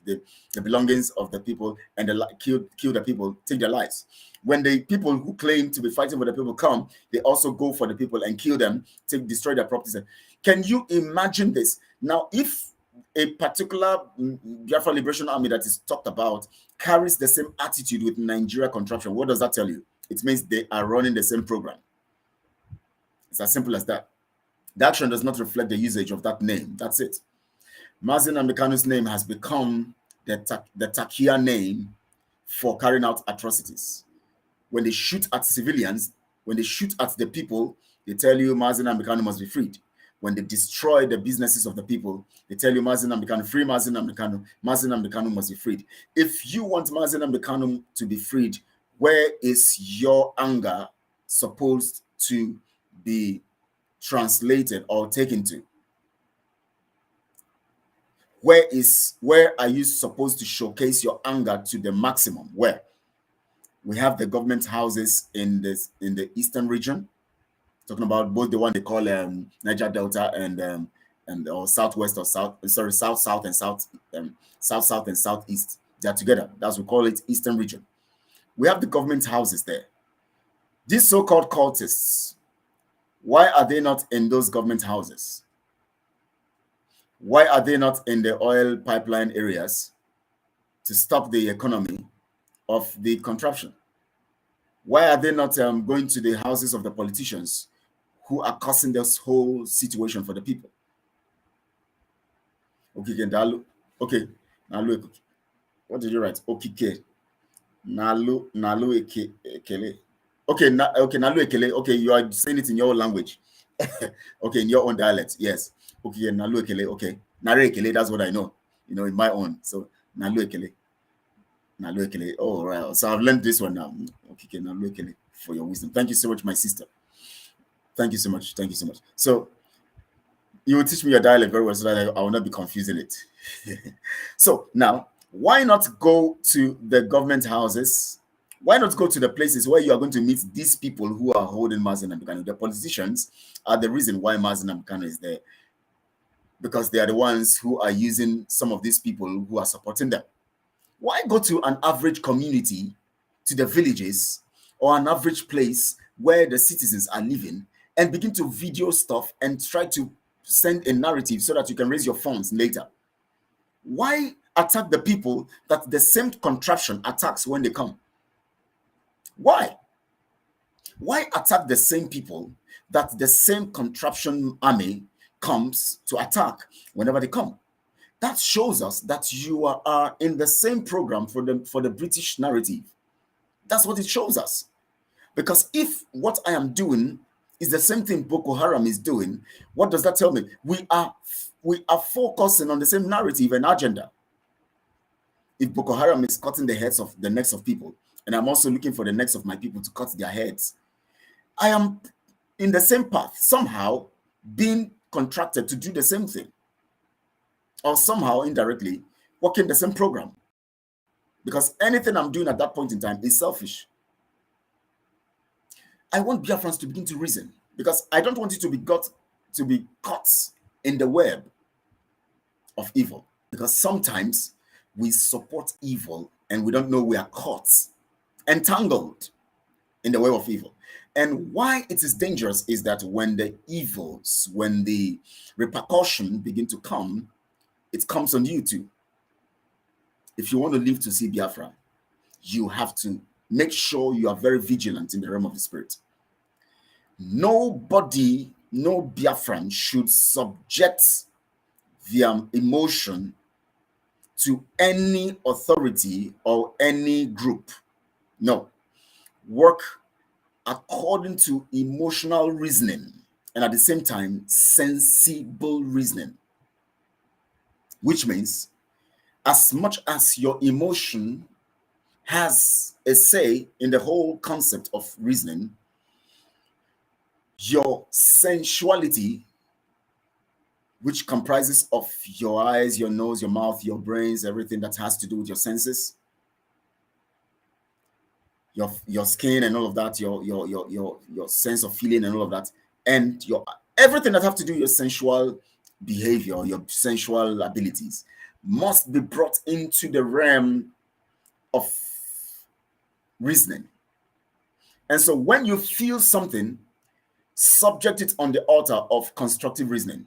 belongings of the people, and they kill the people, take their lives. When the people who claim to be fighting for the people come, they also go for the people and kill them, destroy their properties. Can you imagine this? Now, if a particular Biafra Liberation Army that is talked about carries the same attitude with Nigeria contraction, what does that tell you? It means they are running the same program. It's as simple as that. The action does not reflect the usage of that name. That's it. Mazen Nambikano's name has become the Takia name for carrying out atrocities. When they shoot at civilians, when they shoot at the people, they tell you Mazen Nambikano must be freed. when they destroy the businesses of the people, they tell you Mazi Nnamdi Kanu, free Mazi Nnamdi Kanu, Mazi Nnamdi Kanu must be freed. If you want Mazi Nnamdi Kanu to be freed, where is your anger supposed to be translated or taken to? Where are you supposed to showcase your anger to the maximum? Where? We have the government houses in the eastern region, talking about both the one they call Niger Delta and or southwest or south and southeast. They are together. That's we call it eastern region. We have the government houses there. These so-called cultists, why are they not in those government houses? Why are they not in the oil pipeline areas to stop the economy of the contraption? Why are they not going to the houses of the politicians who are causing this whole situation for the people? Okay, Nalu. What did you write? Okay, Nalu Ekele. Okay, Nalu Ekele. Okay, you are saying it in your own language. Okay, in your own dialect. Yes. Okay, Nalu Ekele. Okay, Nare Ekele. That's what I know. You know, in my own. So Nalu Ekele. Nalu Ekele. Oh, right. So I've learned this one now. Okay, Nalu Ekele, for your wisdom. Thank you so much, my sister. Thank you so much. Thank you so much. So you will teach me your dialect very well so that I will not be confusing it. So now, why not go to the government houses? Why not go to the places where you are going to meet these people who are holding Mazi Nnamdi Kanu? The politicians are the reason why Mazi Nnamdi Kanu is there, because they are the ones who are using some of these people who are supporting them. Why go to an average community, to the villages, or an average place where the citizens are living, and begin to video stuff and try to send a narrative so that you can raise your funds later? Why attack the people that the same contraption attacks when they come? Why? Why attack the same people that the same contraption army comes to attack whenever they come? That shows us that you are in the same program for the British narrative. That's what it shows us. Because if what I am doing is the same thing Boko Haram is doing, what does that tell me? We are focusing on the same narrative and agenda. If Boko Haram is cutting the necks of people, and I'm also looking for the necks of my people to cut their heads, I am in the same path, somehow being contracted to do the same thing, or somehow indirectly working the same program. Because anything I'm doing at that point in time is selfish. I want Biafrans to begin to reason, because I don't want you to be caught in the web of evil. Because sometimes we support evil and we don't know we are caught, entangled in the web of evil. And why it is dangerous is that when the evils, when the repercussion begin to come, it comes on you too. If you want to live to see Biafra, you have to make sure you are very vigilant in the realm of the spirit. Nobody, no Biafran should subject their emotion to any authority or any group. No. Work according to emotional reasoning and at the same time sensible reasoning, which means as much as your emotion has a say in the whole concept of reasoning, your sensuality, which comprises of your eyes, your nose, your mouth, your brains, everything that has to do with your senses, your skin and all of that, your sense of feeling and all of that, and your everything that have to do with your sensual behavior, your sensual abilities, must be brought into the realm of reasoning. And so when you feel something, subject it on the altar of constructive reasoning,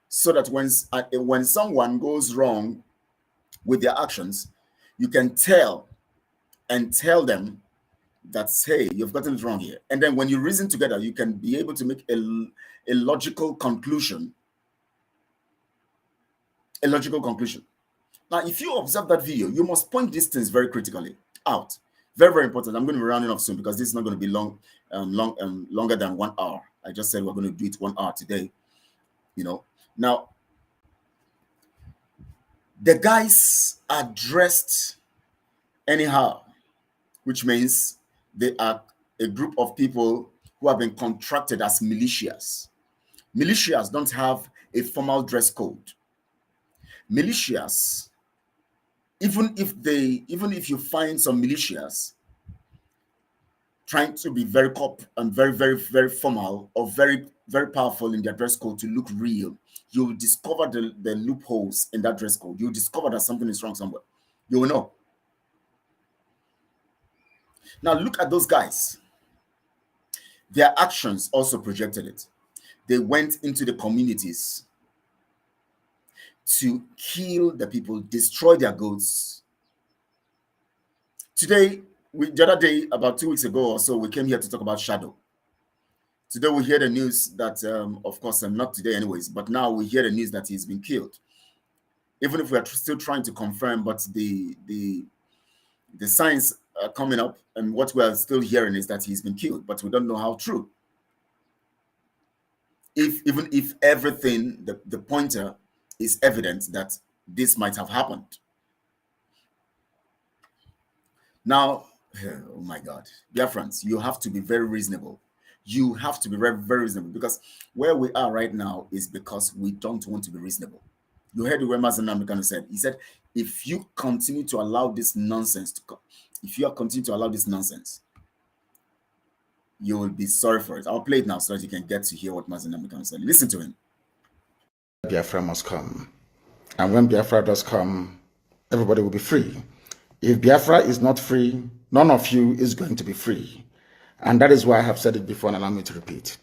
so that when someone goes wrong with their actions, you can tell them that, hey, you've gotten it wrong here. And then when you reason together, you can be able to make a logical conclusion. A logical conclusion. Now, if you observe that video, you must point these things very critically out. Very, very important. I'm going to be rounding off soon because this is not going to be longer than 1 hour. I just said we're going to do it 1 hour today. you know. Now, the guys are dressed anyhow, which means they are a group of people who have been contracted as militias. Militias don't have a formal dress code. Militias, even if you find some militias trying to be very cop and very formal or very powerful in their dress code to look real, you'll discover the loopholes in that dress code. You'll discover that something is wrong somewhere. You will know. Now look at those guys. Their actions also projected it. They went into the communities to kill the people, destroy their goods. Today, the other day, about 2 weeks ago or so, we came here to talk about Shadow. Today we hear the news that, of course, not today anyways, but now we hear the news that he's been killed. Even if we are still trying to confirm, but the signs are coming up, and what we are still hearing is that he's been killed, but we don't know how true. Even if everything, the pointer is evident that this might have happened. Now, oh my God, Biafrans, you have to be very reasonable. You have to be very reasonable, because where we are right now is because we don't want to be reasonable. You heard what Mazen Namdekan said. He said, if you continue to allow this nonsense to come, if you continue to allow this nonsense, you will be sorry for it. I'll play it now so that you can get to hear what Mazen Namdekan said. Listen to him. Biafra must come. And when Biafra does come, everybody will be free. If Biafra is not free, none of you is going to be free. And that is why I have said it before and allow me to repeat.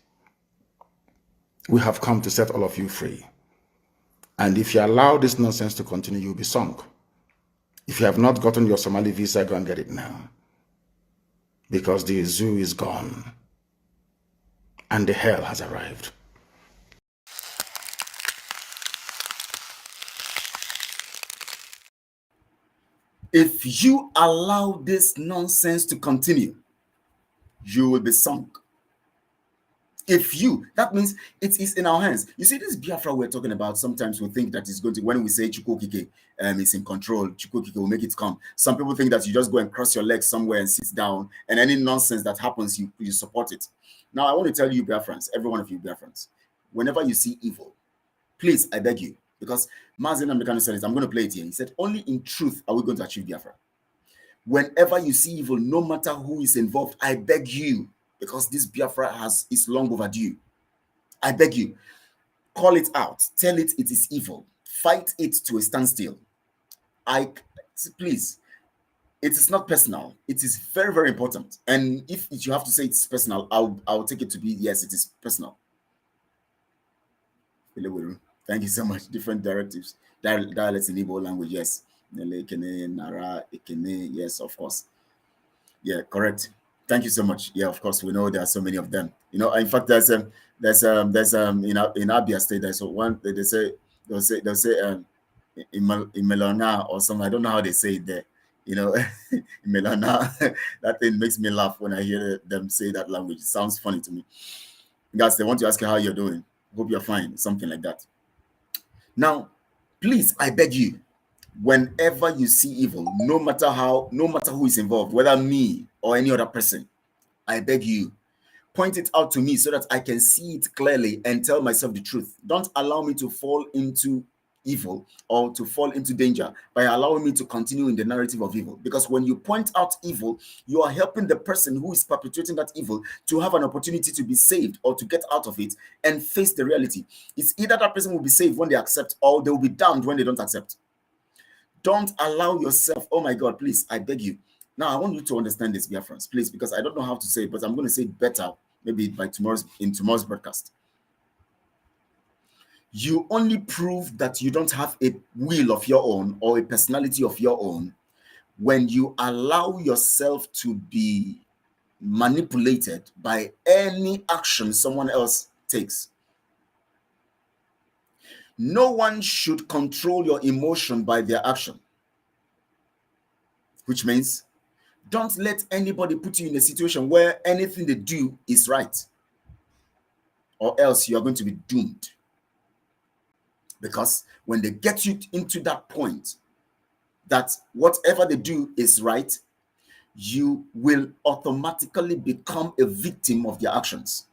We have come to set all of you free. And if you allow this nonsense to continue, you'll be sunk. If you have not gotten your Somali visa, go and get it now. Because the zoo is gone. And the hell has arrived. If you allow this nonsense to continue, you will be sunk. That means it is in our hands. You see, this Biafra we're talking about, sometimes we think that it's going to, when we say Chukwokike is in control, Chukwokike will make it come. Some people think that you just go and cross your legs somewhere and sit down, and any nonsense that happens, you support it. Now, I want to tell you, Biafrans, every one of you Biafrans, whenever you see evil, please, I beg you, because Mazen Namdekan said it, I'm going to play it here. He said, only in truth are we going to achieve Biafra. Whenever you see evil, no matter who is involved, I beg you, because this Biafra is long overdue. I beg you, call it out. Tell it it is evil. Fight it to a standstill. Please, it is not personal. It is very important. And if you have to say it's personal, I'll take it to be, yes, it is personal. Thank you so much. Different directives, dialects in Igbo language, yes. Yes, of course. Yeah, correct. Thank you so much. Yeah, of course, we know there are so many of them. You know, in fact, there's in Abia State, there's one they'll say in Melona or something. I don't know how they say it there. You know, in Melona, that thing makes me laugh when I hear them say that language. It sounds funny to me. Guys, they want to ask you how you're doing. Hope you're fine, something like that. Now, please, I beg you, whenever you see evil, no matter who is involved, whether me or any other person, I beg you, point it out to me so that I can see it clearly and tell myself the truth. Don't allow me to fall into evil or to fall into danger by allowing me to continue in the narrative of evil. Because when you point out evil, you are helping the person who is perpetrating that evil to have an opportunity to be saved or to get out of it and face the reality. It's either that person will be saved when they accept, or they will be damned when they don't accept. Don't allow yourself, oh my God, please, I beg you. Now, I want you to understand this, Biafrans, please, because I don't know how to say it, but I'm going to say it better, maybe by tomorrow's broadcast. You only prove that you don't have a will of your own or a personality of your own when you allow yourself to be manipulated by any action someone else takes. No one should control your emotion by their action, which means don't let anybody put you in a situation where anything they do is right, or else you are going to be doomed. Because when they get you into that point that whatever they do is right, you will automatically become a victim of their actions.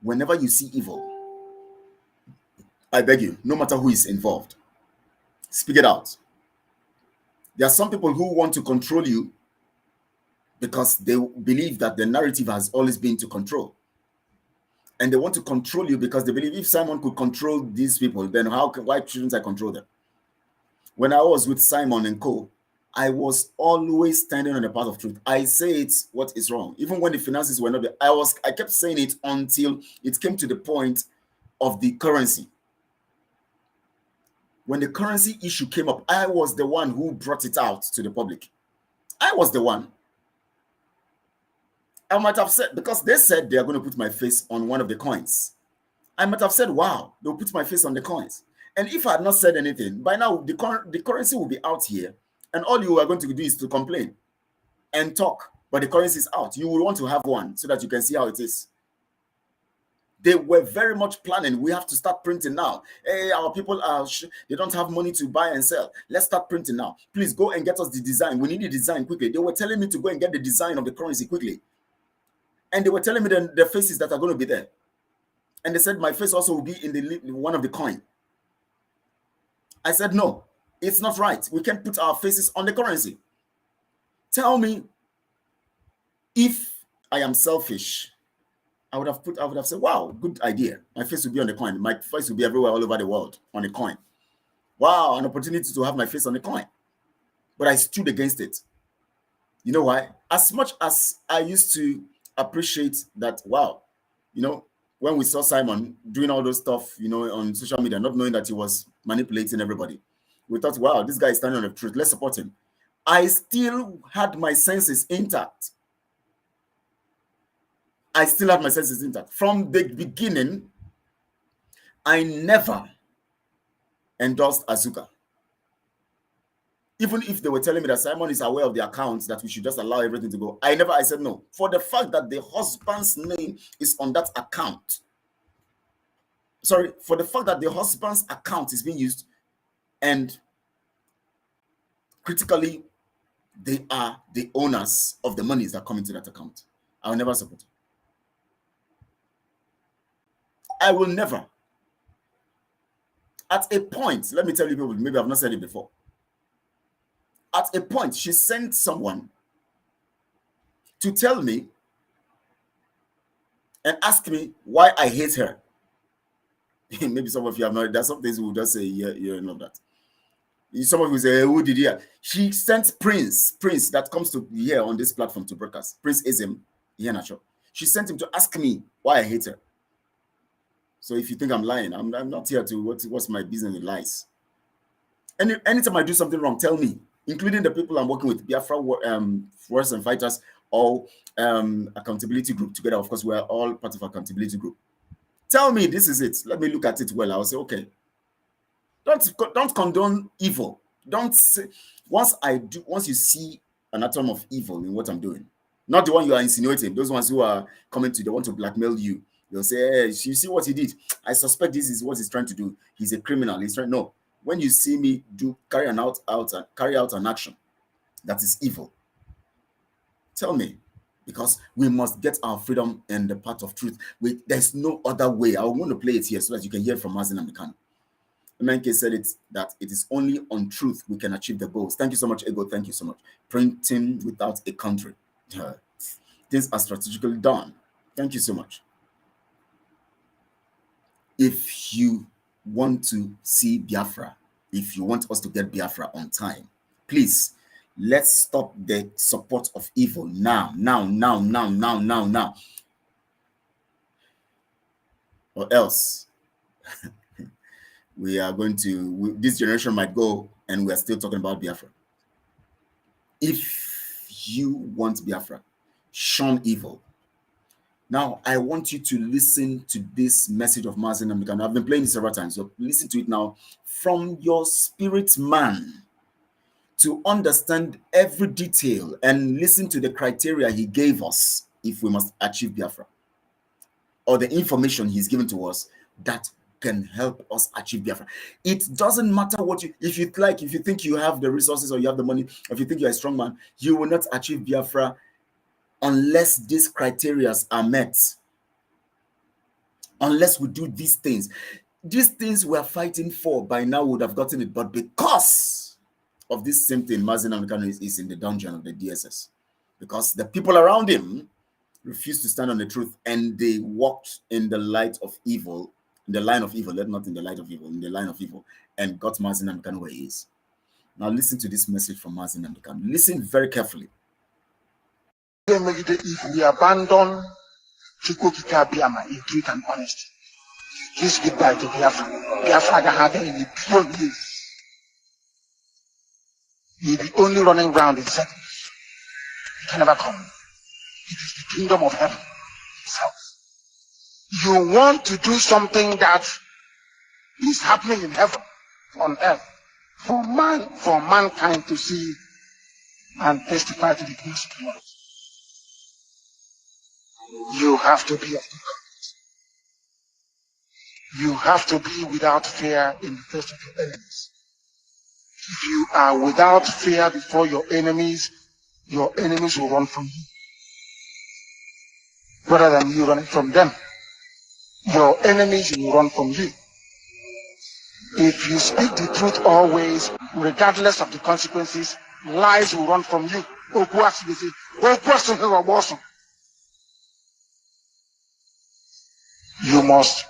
Whenever you see evil, I beg you, no matter who is involved, speak it out. There are some people who want to control you because they believe that the narrative has always been to control. And they want to control you because they believe if Simon could control these people, then why shouldn't I control them? When I was with Simon and co, I was always standing on the path of truth. I say it's what is wrong. Even when the finances were not there, I kept saying it until it came to the point of the currency. When the currency issue came up, I was the one who brought it out to the public. I was the one. I might have said, because they said they are going to put my face on one of the coins. I might have said, wow, they'll put my face on the coins. And if I had not said anything, by now the currency will be out here. And all you are going to do is to complain and talk. But the currency is out. You will want to have one so that you can see how it is. They were very much planning. We have to start printing now. Hey, our people they don't have money to buy and sell. Let's start printing now. Please go and get us the design. We need the design quickly. They were telling me to go and get the design of the currency quickly. And they were telling me the faces that are going to be there. And they said my face also will be in one of the coin. I said, no, it's not right. We can't put our faces on the currency. Tell me, if I am selfish, I would have said, wow, good idea. My face will be on the coin. My face will be everywhere all over the world on the coin. Wow, an opportunity to have my face on the coin. But I stood against it. You know why? As much as I used to appreciate that, wow, you know, when we saw Simon doing all those stuff, you know, on social media, not knowing that he was manipulating everybody, we thought, wow, this guy is standing on the truth. Let's support him. I still had my senses intact. I still had my senses intact. From the beginning, I never endorsed Azuka. Even if they were telling me that Simon is aware of the accounts, that we should just allow everything to go, I said no. For the fact that the husband's name is on that account. Sorry, for the fact that the husband's account is being used and critically, they are the owners of the monies that come into that account. I will never support it. I will never. At a point, let me tell you people, maybe I've not said it before. At a point, she sent someone to tell me and ask me why I hate her. Maybe some of you have not. There's some things we will just say, yeah, you know that. Some of you say, who did here? She sent Prince that comes to here on this platform to broadcast. Prince Ism, here natural. She sent him to ask me why I hate her. So if you think I'm lying, I'm not here to what's my business with lies. Anytime I do something wrong, tell me, including the people I'm working with, Biafra Warriors and Fighters, all accountability group together. Of course, we're all part of accountability group. Tell me this is it. Let me look at it well. I'll say, okay. Don't condone evil. Don't say, once you see an atom of evil in what I'm doing, not the one you are insinuating, those ones who are coming to, they want to blackmail you. They'll say, hey, you see what he did? I suspect this is what he's trying to do. He's a criminal. He's trying. No. When you see me carry out an action that is evil, tell me, because we must get our freedom in the path of truth. There's no other way. I want to play it here so that you can hear from Mazin Amikan. Menke said it that it is only on truth we can achieve the goals. Thank you so much, Ego. Thank you so much. Printing without a country. Things are strategically done. Thank you so much. If you want to see Biafra, if you want us to get Biafra on time, please, let's stop the support of evil now. Or else, we are going to, this generation might go and we are still talking about Biafra. If you want Biafra, shun evil. Now, I want you to listen to this message of Mazin Amikan. I've been playing it several times, so listen to it now from your spirit man to understand every detail and listen to the criteria he gave us if we must achieve Biafra, or the information he's given to us that can help us achieve Biafra. It doesn't matter what you, if you think you have the resources or you have the money, if you think you're a strong man, you will not achieve Biafra unless these criteria are met. Unless we do these things. These things we're fighting for, by now we would have gotten it, but because of this same thing, Mazi Nnamdi Kanu is in the dungeon of the DSS. Because the people around him refused to stand on the truth, and they walked in the light of evil, in the line of evil, not in the light of evil, in the line of evil, and got Mazi Nnamdi Kanu where he is. Now listen to this message from Mazi Nnamdi Kanu. Listen very carefully. If we abandon Chukwukika Biama in truth and honesty, please goodbye to Biafra. Biafra can happen in a billion years. You'll be only running around in circles. You can never come. It is the kingdom of heaven itself. You want to do something that is happening in heaven, on earth, for mankind to see and testify to the grace of God. You have to be of the courage. You have to be without fear in the face of your enemies. If you are without fear before your enemies will run from you, rather than you running from them. Your enemies will run from you. If you speak the truth always, regardless of the consequences, lies will run from you. You must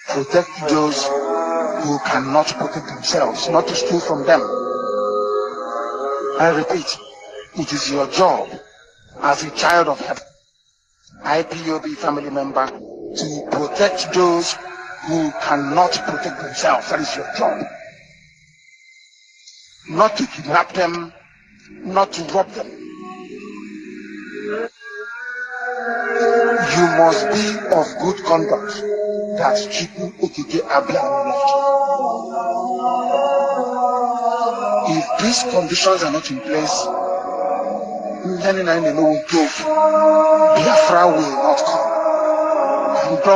protect those who cannot protect themselves, not to steal from them. I repeat, it is your job as a child of heaven, IPOB family member, to protect those who cannot protect themselves. That is your job. Not to kidnap them, not to rob them. You must be of good conduct. That's Chiku Okike Abiam left. If these conditions are not in place, then Biafra will not come.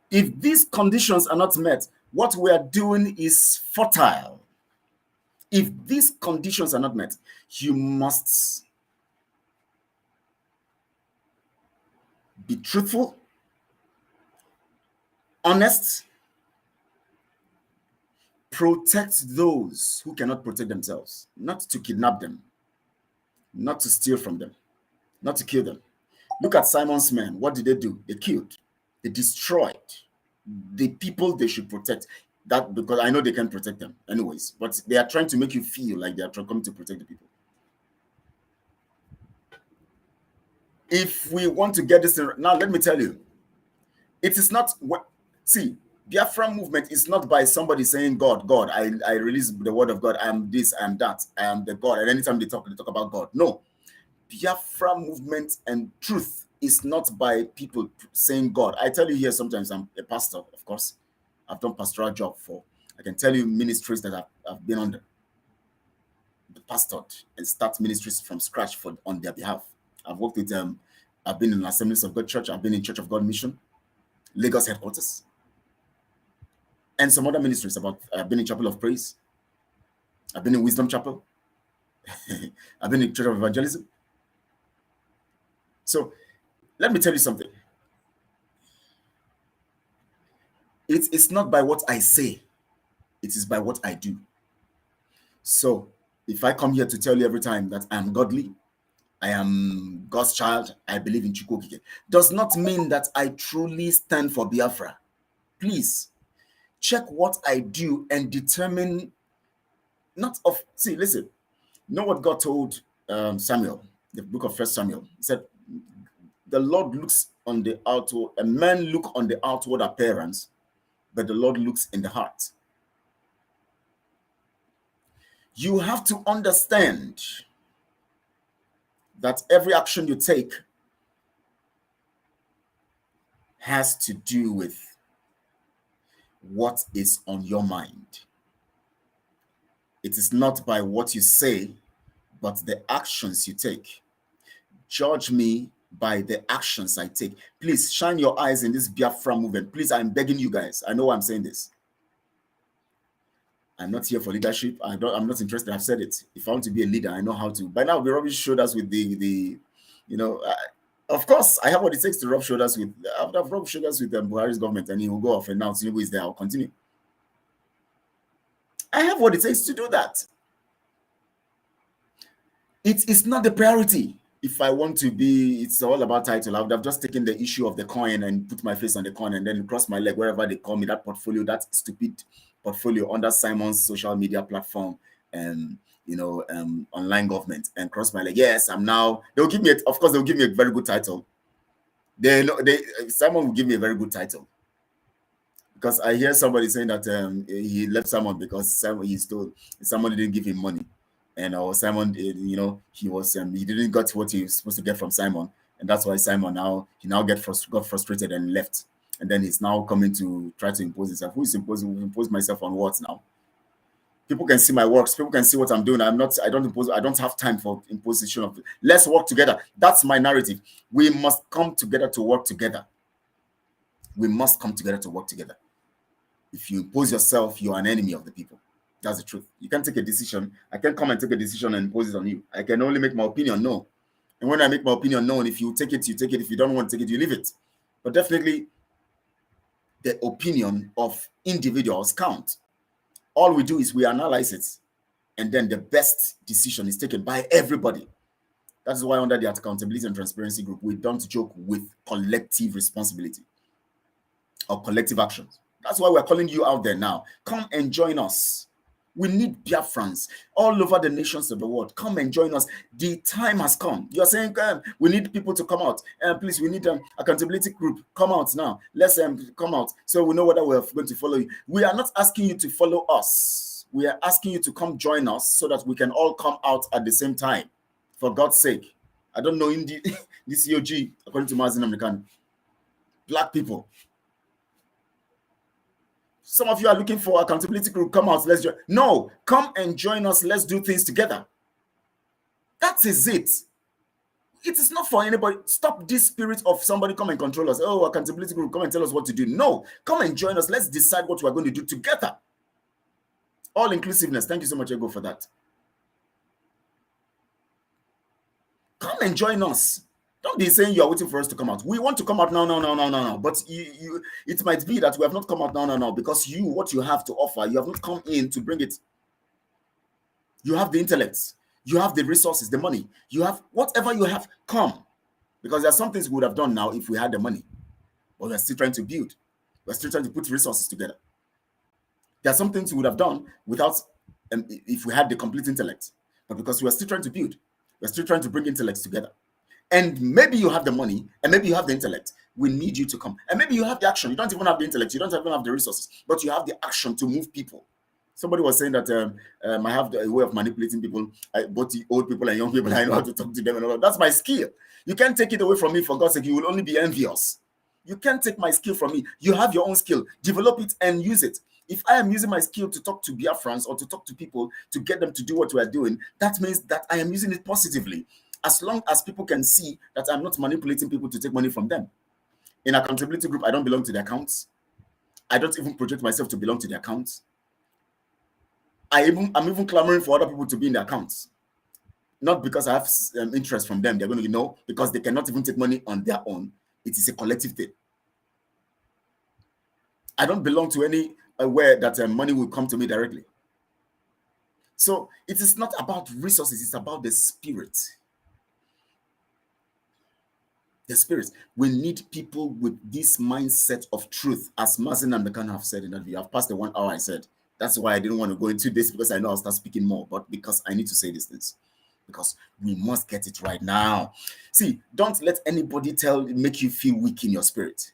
If these conditions are not met, what we are doing is futile. If these conditions are not met, you must be truthful, honest, protect those who cannot protect themselves, not to kidnap them, not to steal from them, not to kill them. Look at Simon's men. What did they do? They killed. They destroyed the people they should protect. That because I know they can protect them anyways, but they are trying to make you feel like they are coming to protect the people. If we want to get this in, now, let me tell you, it is not what. See, Biafra movement is not by somebody saying God, I release the word of God. I am this, I am that, I am the God. And anytime they talk about God. No, Biafra movement and truth is not by people saying God. I tell you here, sometimes I'm a pastor, of course. I've done pastoral job for. I can tell you ministries that I've been under. The pastored and start ministries from scratch on their behalf. I've worked with them. I've been in Assemblies of God Church. I've been in Church of God Mission, Lagos headquarters, and some other ministries. I've been in Chapel of Praise. I've been in Wisdom Chapel. I've been in Church of Evangelism. So let me tell you something. It's not by what I say. It is by what I do. So if I come here to tell you every time that I'm godly, I am God's child, I believe in Chukwukike, does not mean that I truly stand for Biafra. Please check what I do and determine listen, you know what God told Samuel, the book of 1 Samuel. He said, the Lord looks on the outward, a man look on the outward appearance, but the Lord looks in the heart. You have to understand that every action you take has to do with what is on your mind. It is not by what you say, but the actions you take. Judge me by the actions I take. Please shine your eyes in this Biafra movement. Please, I'm begging you guys. I know why I'm saying this. I'm not here for leadership. I'm not interested. I've said it. If I want to be a leader, I know how to. By now, we already showed us with of course, I have what it takes to rub shoulders with. I've rubbed shoulders with Buhari's government, and he will go off and now Tinubu is there. I'll continue. I have what it takes to do that. It's not the priority. If I want to be, it's all about title. I would have just taken the issue of the coin and put my face on the coin and then cross my leg wherever they call me, that portfolio, that stupid portfolio under Simon's social media platform and online government, and cross my leg. Yes, I'm now. They'll give me of course they'll give me a very good title. Simon will give me a very good title. Because I hear somebody saying that he left Simon because Simon didn't give him money. And Simon, he didn't get what he was supposed to get from Simon, and that's why Simon got frustrated and left. And then he's now coming to try to impose himself. Who is impose myself on what now? People can see my works. People can see what I'm doing. I don't have time for imposition of. Let's work together. That's my narrative. We must come together to work together. We must come together to work together. If you impose yourself, you are an enemy of the people. That's the truth. You can't take a decision. I can't come and take a decision and impose it on you. I can only make my opinion known. And when I make my opinion known, if you take it, you take it. If you don't want to take it, you leave it. But definitely, the opinion of individuals count. All we do is we analyze it, and then the best decision is taken by everybody. That's why under the Accountability and Transparency Group, we don't joke with collective responsibility or collective actions. That's why we're calling you out there now. Come and join us. We need Biafrans all over the nations of the world. Come and join us. The time has come. You're saying we need people to come out. Please, we need an accountability group. Come out now. Let's come out so we know whether we're going to follow you. We are not asking you to follow us. We are asking you to come join us so that we can all come out at the same time. For God's sake. I don't know in the COG, according to Mazin American. Black people. Some of you are looking for accountability group. Come out, let's join. No, come and join us. Let's do things together. That is it. It is not for anybody. Stop this spirit of somebody come and control us. Oh, accountability group, come and tell us what to do. No, come and join us. Let's decide what we're going to do together. All inclusiveness. Thank you so much, Ego, for that. Come and join us. Don't be saying you are waiting for us to come out. We want to come out now. But it might be that we have not come out now because what you have to offer, you have not come in to bring it. You have the intellect, you have the resources, the money, you have whatever you have. Come, because there are some things we would have done now if we had the money, but we're still trying to build. We're still trying to put resources together. There are some things we would have done without, if we had the complete intellect, but because we're still trying to build, we're still trying to bring intellects together. And maybe you have the money, and maybe you have the intellect. We need you to come. And maybe you have the action. You don't even have the intellect. You don't even have the resources, but you have the action to move people. Somebody was saying that I have a way of manipulating people, both the old people and young people. I know how to talk to them and all that. That's my skill. You can't take it away from me, for God's sake. You will only be envious. You can't take my skill from me. You have your own skill. Develop it and use it. If I am using my skill to talk to Biafrans or to talk to people to get them to do what we are doing, that means that I am using it positively. As long as people can see that I'm not manipulating people to take money from them. In accountability group, I don't belong to the accounts. I don't even project myself to belong to the accounts. I'm even clamoring for other people to be in the accounts. Not because I have interest from them. They're going to know because they cannot even take money on their own. It is a collective thing. I don't belong to anywhere that money will come to me directly. So it is not about resources. It's about the spirit. The spirit. We need people with this mindset of truth, as Mazin and Mekan have said in that video. I've passed the 1 hour, I said. That's why I didn't want to go into this, because I know I'll start speaking more, but because I need to say these things. Because we must get it right now. See, don't let anybody make you feel weak in your spirit.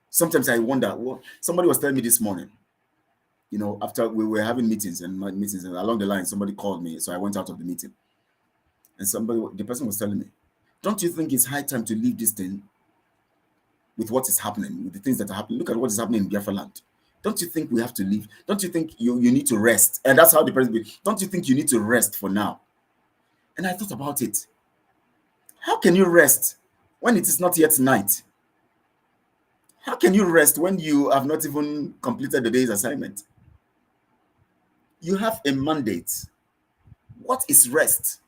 Sometimes I wonder, somebody was telling me this morning, after we were having meetings and along the line, somebody called me, so I went out of the meeting. And the person was telling me, don't you think it's high time to leave this thing with what is happening, with the things that are happening? Look at what is happening in Biafra land. Don't you think we have to leave? Don't you think you need to rest? And that's how the person be. Don't you think you need to rest for now? And I thought about it. How can you rest when it is not yet night? How can you rest when you have not even completed the day's assignment? You have a mandate. What is rest?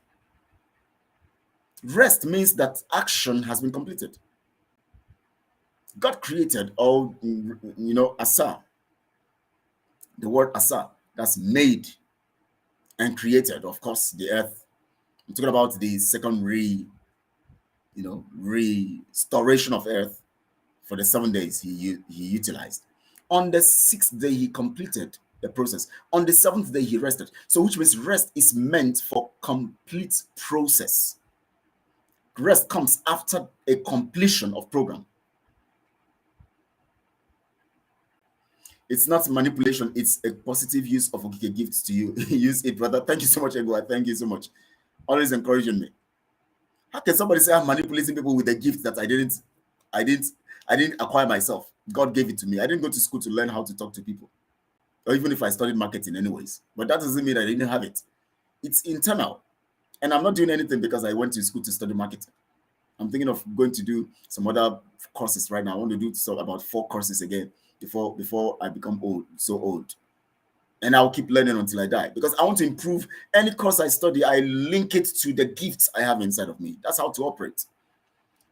Rest means that action has been completed. God created all, asa. The word asa, that's made and created, of course, the earth. I'm talking about the second restoration of earth for the 7 days he utilized. On the 6th day, he completed the process. On the 7th day, he rested. So which means rest is meant for complete process. Rest comes after a completion of program. It's not manipulation. It's a positive use of Okike gifts to you. Use it, brother. Thank you so much, Ego. Thank you so much. Always encouraging me. How can somebody say I'm manipulating people with a gift that I didn't acquire myself? God gave it to me. I didn't go to school to learn how to talk to people, or even if I studied marketing anyways. But that doesn't mean I didn't have it. It's internal. And I'm not doing anything because I went to school to study marketing. I'm thinking of going to do some other courses right now. I want to do about 4 courses again before I become old. And I'll keep learning until I die, because I want to improve. Any course I study, I link it to the gifts I have inside of me. That's how to operate.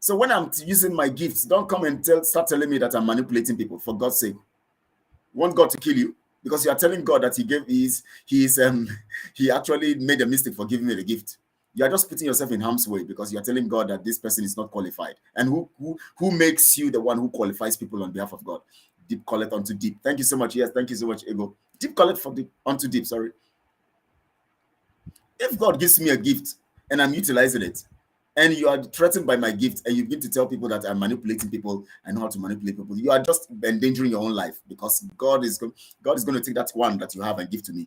So when I'm using my gifts, don't come and start telling me that I'm manipulating people, for God's sake. You want God to kill you because you are telling God that he actually made a mistake for giving me the gift. You are just putting yourself in harm's way because you are telling God that this person is not qualified. And who makes you the one who qualifies people on behalf of God? Deep collect unto deep. Thank you so much. Yes, thank you so much, Ego. Deep collect for deep unto deep. Sorry. If God gives me a gift and I'm utilizing it, and you are threatened by my gift, and you begin to tell people that I'm manipulating people, I know how to manipulate people, you are just endangering your own life, because God is going to take that one that you have and give to me.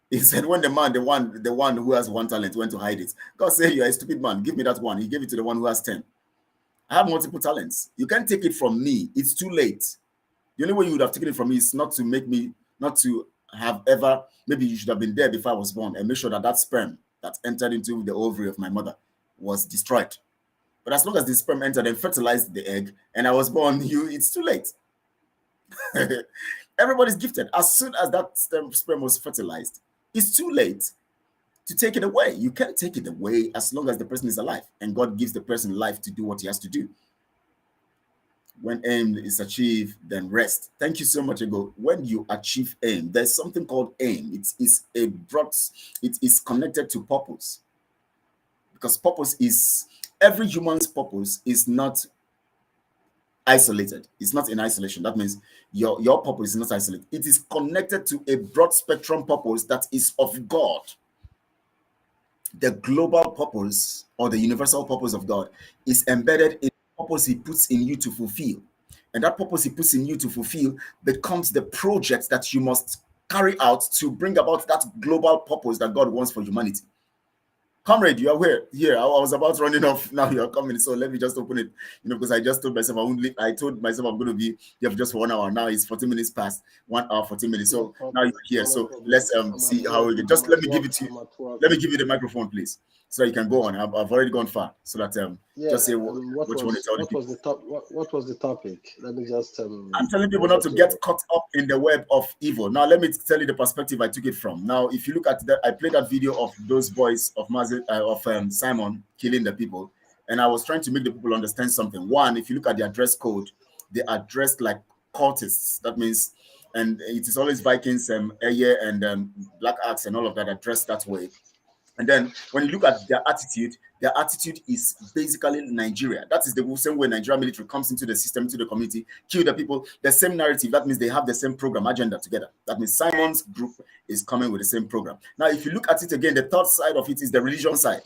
He said, when the one who has 1 talent went to hide it, God said, you are a stupid man. Give me that one. He gave it to the one who has 10. I have multiple talents. You can't take it from me. It's too late. The only way you would have taken it from me is not to have ever, maybe you should have been there before I was born and make sure that sperm that entered into the ovary of my mother was destroyed. But as long as the sperm entered and fertilized the egg and I was born, it's too late. Everybody's gifted. As soon as that sperm was fertilized, it's too late to take it away. You can't take it away as long as the person is alive, and God gives the person life to do what he has to do. When aim is achieved, then rest. Thank you so much, Ego. When you achieve aim, there's something called aim. It is connected to purpose, because every human's purpose is not isolated. It's not in isolation. That means your purpose is not isolated. It is connected to a broad spectrum purpose that is of God. The global purpose, or the universal purpose of God, is embedded in the purpose he puts in you to fulfill. And that purpose he puts in you to fulfill becomes the project that you must carry out to bring about that global purpose that God wants for humanity. Comrade, you are here. I was about running off. Now you're coming. So let me just open it, because I just told myself I told myself I'm going to be here for just 1 hour. Now it's 40 minutes past 1 hour, 40 minutes. So now you're here. So let's see how we get. Just let me give it to you. Let me give you the microphone, please, so you can go on. I've already gone far. So that just say what you want to tell the people. What was the topic? Let me just. I'm telling people not to get caught up in the web of evil. Now let me tell you the perspective I took it from. Now, if you look at that, I played that video of those boys of Simon killing the people, and I was trying to make the people understand something. One, if you look at their dress code, they are dressed like cultists. That means, and it is always Vikings, Eye, and Black Axe, and all of that are dressed that way. And then when you look at their attitude is basically Nigeria. That is the same way Nigeria military comes into the system, into the community, kill the people. The same narrative. That means they have the same program agenda together. That means Simon's group is coming with the same program. Now, if you look at it again, the third side of it is the religion side.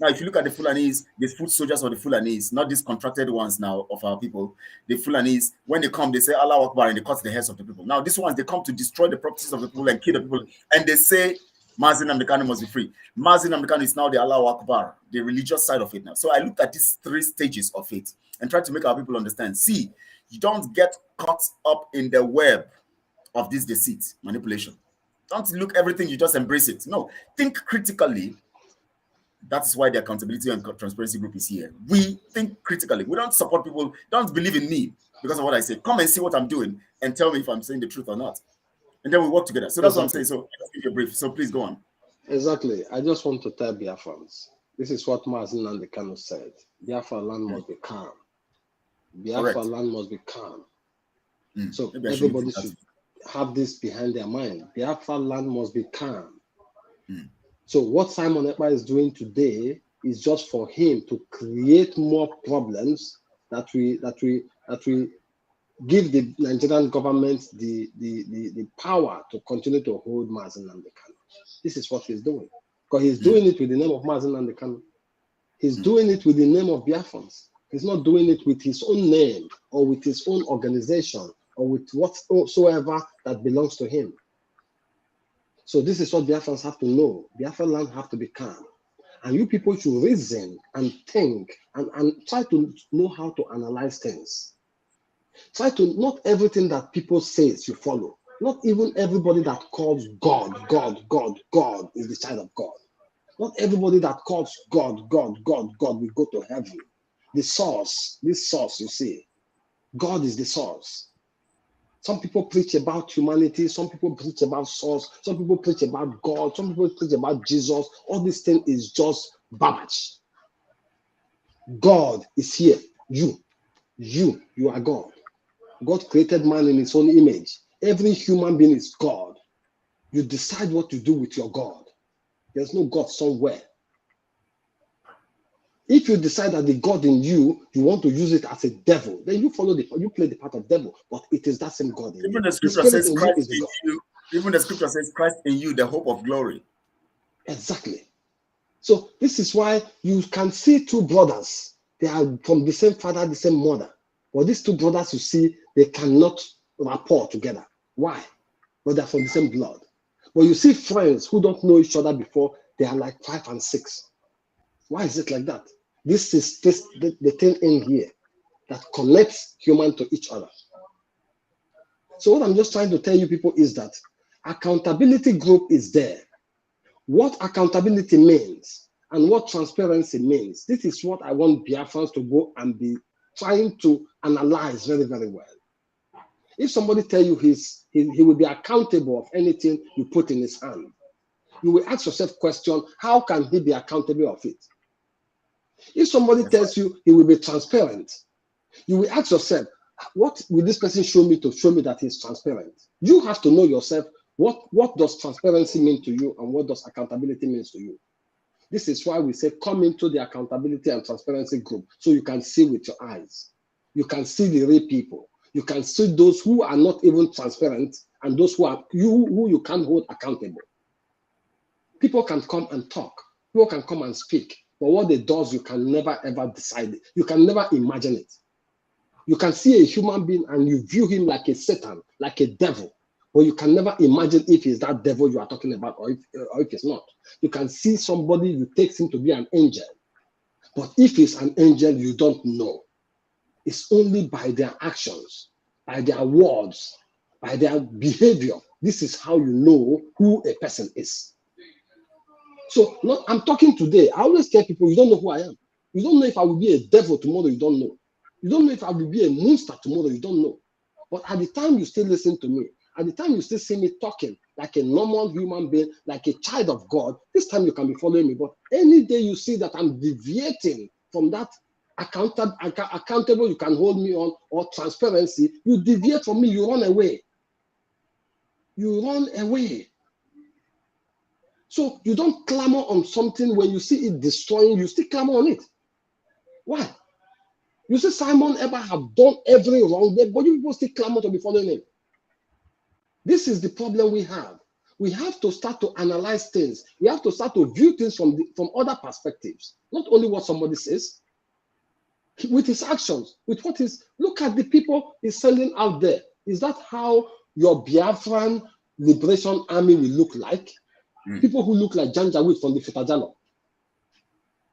Now, if you look at the Fulanese, the foot soldiers or the Fulanese, not these contracted ones now of our people, the Fulanese, when they come, they say Allah Akbar and they cut the heads of the people. Now, these ones, they come to destroy the properties of the people and kill the people, and they say Mazin Namdekano must be free. Mazin Namdekano is now the Allah Akbar, the religious side of it now. So I looked at these 3 stages of it and tried to make our people understand. See, you don't get caught up in the web of this deceit, manipulation. Don't look everything, you just embrace it. No, think critically. That's why the accountability and transparency group is here. We think critically. We don't support people, don't believe in me because of what I say. Come and see what I'm doing and tell me if I'm saying the truth or not. And then we work together. So that's what I'm saying. So let's give you a brief. So please go on. Exactly. I just want to tell Biafrans. This is what Mazen Nandekano said. Biafra land must be calm. Biafra land must be calm. So everybody should have this behind their mind. Biafra land must be calm. So what Simon Ekpa is doing today is just for him to create more problems that we give the Nigerian government the power to continue to hold Mazen Nandekano. This is what he's doing. Because he's doing it with the name of Mazen Nandekano. He's doing it with the name of Biafrans. He's not doing it with his own name or with his own organization or with whatsoever that belongs to him. So this is what Biafrans have to know. Biafra land have to be calm. And you people should reason and think and try to know how to analyze things. Try to, not everything that people say you follow. Not even everybody that calls God is the child of God. Not everybody that calls God will go to heaven. The source, this source you see, God is the source. Some people preach about humanity, some people preach about source, some people preach about God, some people preach about Jesus. All this thing is just garbage. God is here. You are God. God created man in his own image. Every human being is God. You decide what to do with your God. There's no God somewhere. If you decide that the God in you, you want to use it as a devil, then you play the part of devil. But it is that same God in you. Even the scripture says Christ in you. Even the scripture says Christ in you, the hope of glory. Exactly. So this is why you can see two brothers. They are from the same father, the same mother. But these two brothers, you see, they cannot rapport together. Why? But they're from the same blood. But you see friends who don't know each other before, they are like 5 and 6. Why is it like that? This is the thing in here that connects human to each other. So what I'm just trying to tell you people is that accountability group is there. What accountability means and what transparency means, this is what I want Biafrans to go and be trying to analyze very, very well. If somebody tell you he will be accountable of anything you put in his hand, you will ask yourself question, how can he be accountable of it? If somebody tells you he will be transparent, you will ask yourself, what will this person show me to show me that he's transparent? You have to know yourself, what does transparency mean to you and what does accountability mean to you? This is why we say come into the accountability and transparency group so you can see with your eyes. You can see the real people. You can see those who are not even transparent and those who you can't hold accountable. People can come and talk. People can come and speak. But what they do, you can never ever decide it. You can never imagine it. You can see a human being and you view him like a Satan, like a devil. But you can never imagine if it's that devil you are talking about or if it's not. You can see somebody, you take him to be an angel. But if it's an angel, you don't know. It's only by their actions, by their words, by their behavior. This is how you know who a person is. So I'm talking today. I always tell people, you don't know who I am. You don't know if I will be a devil tomorrow, you don't know. You don't know if I will be a monster tomorrow, you don't know. But at the time you still listen to me, at the time you still see me talking like a normal human being, like a child of God, this time you can be following me. But any day you see that I'm deviating from that accountable you can hold me on, or transparency, you deviate from me, you run away. You run away. So you don't clamor on something when you see it destroying, you still clamor on it. Why? You see Simon ever have done every wrong way, but you people still clamor to be following him. This is the problem we have. We have to start to analyze things. We have to start to view things from other perspectives, not only what somebody says. With his actions, with what is, look at the people he's sending out there. Is that how your Biafran Liberation Army will look like? People who look like Janjaweed from the Futajalo.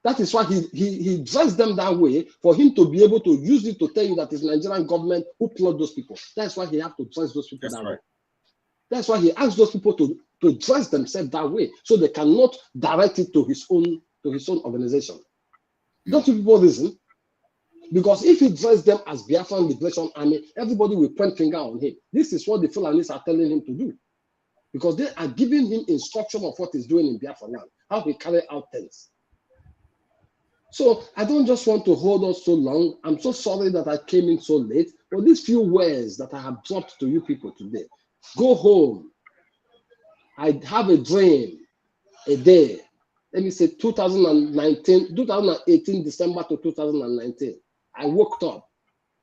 That is why he dressed them that way, for him to be able to use it to tell you that it's Nigerian government who plot those people. That's why he have to dress those people that way. That's why he asked those people to dress themselves that way, so they cannot direct it to his own to his own organization. Don't you people reason? Because if he dressed them as Biafran Liberation Army, everybody will point finger on him. This is what the Fulanis are telling him to do. Because they are giving him instruction of what he's doing in Biafra land, how he carry out things. So I don't just want to hold on so long. I'm so sorry that I came in so late. But these few words that I have dropped to you people today, go home. I have a dream, a day. Let me say 2018, December to 2019. I woke up,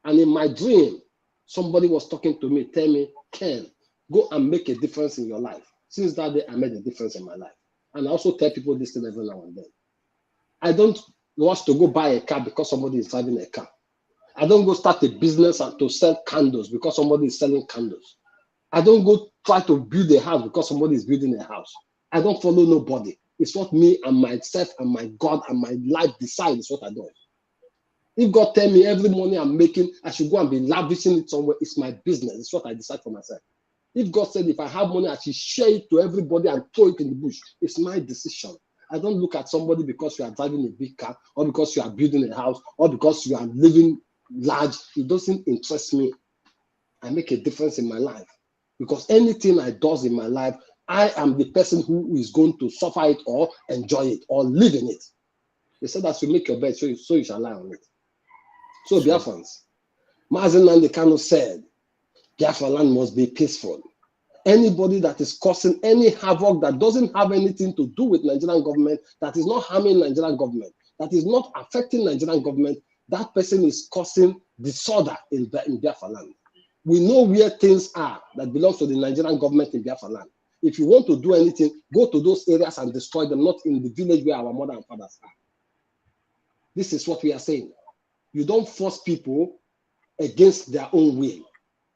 and in my dream, somebody was talking to me, tell me, Ken, go and make a difference in your life. Since that day, I made a difference in my life. And I also tell people this thing every now and then. I don't rush to go buy a car because somebody is driving a car. I don't go start a business and to sell candles because somebody is selling candles. I don't go try to build a house because somebody is building a house. I don't follow nobody. It's what me and myself and my God and my life decide is what I do. If God tell me every money I'm making, I should go and be lavishing it somewhere, it's my business. It's what I decide for myself. If God said if I have money, I should share it to everybody and throw it in the bush, it's my decision. I don't look at somebody because you are driving a big car or because you are building a house or because you are living large. It doesn't interest me. I make a difference in my life because anything I do in my life, I am the person who is going to suffer it or enjoy it or live in it. They said that you make your bed, so you shall lie on it. So Biafrans, Mazen Nnamdi Kanu said, Biafra land must be peaceful. Anybody that is causing any havoc that doesn't have anything to do with Nigerian government, that is not harming Nigerian government, that is not affecting Nigerian government, that person is causing disorder in Biafra land. We know where things are that belongs to the Nigerian government in Biafra land. If you want to do anything, go to those areas and destroy them, not in the village where our mother and fathers are. This is what we are saying. You don't force people against their own will.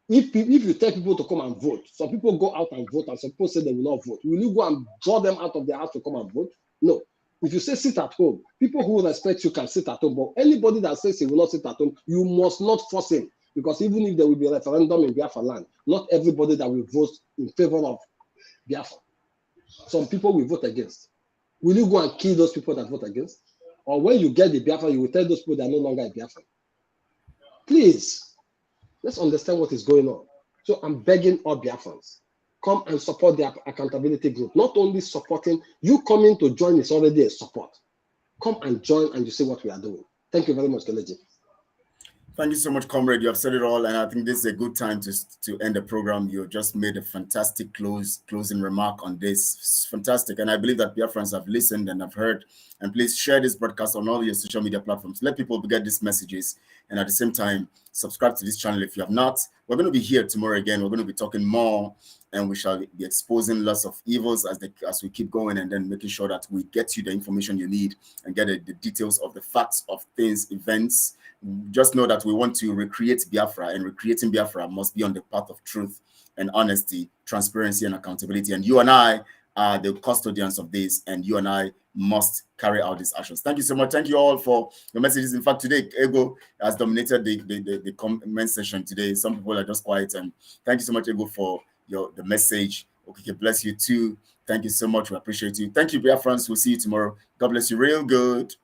If you tell people to come and vote, some people go out and vote and some people say they will not vote. Will you go and draw them out of their house to come and vote? No. If you say sit at home, people who respect you can sit at home. But anybody that says he will not sit at home, you must not force him. Because even if there will be a referendum in Biafra land, not everybody that will vote in favor of Biafra. Some people will vote against. Will you go and kill those people that vote against? Or when you get the Biafra, you will tell those people they are no longer a Biafra. Please, let's understand what is going on. So I'm begging all Biafrans, come and support the accountability group. Not only supporting, you coming to join is already a support. Come and join and you see what we are doing. Thank you very much, Kelechi. Thank you so much, comrade. You have said it all, and I think this is a good time to end the program. You just made a fantastic closing remark on this. It's fantastic, and I believe that Biafrans have listened and have heard. And please share this broadcast on all your social media platforms. Let people get these messages, and at the same time, subscribe to this channel if you have not. We're going to be here tomorrow again. We're going to be talking more, and we shall be exposing lots of evils as we keep going, and then making sure that we get you the information you need and get the details of the facts of things, events. Just know that we want to recreate Biafra, and recreating Biafra must be on the path of truth and honesty, transparency and accountability. And you and I are the custodians of this, and you and I must carry out these actions. Thank you so much. Thank you all for your messages. In fact, today, Ego has dominated the comment session today. Some people are just quiet, and thank you so much, Ego, for the message. Okay, bless you too. Thank you so much. We appreciate you. Thank you, Biafrans. We'll see you tomorrow. God bless you real good.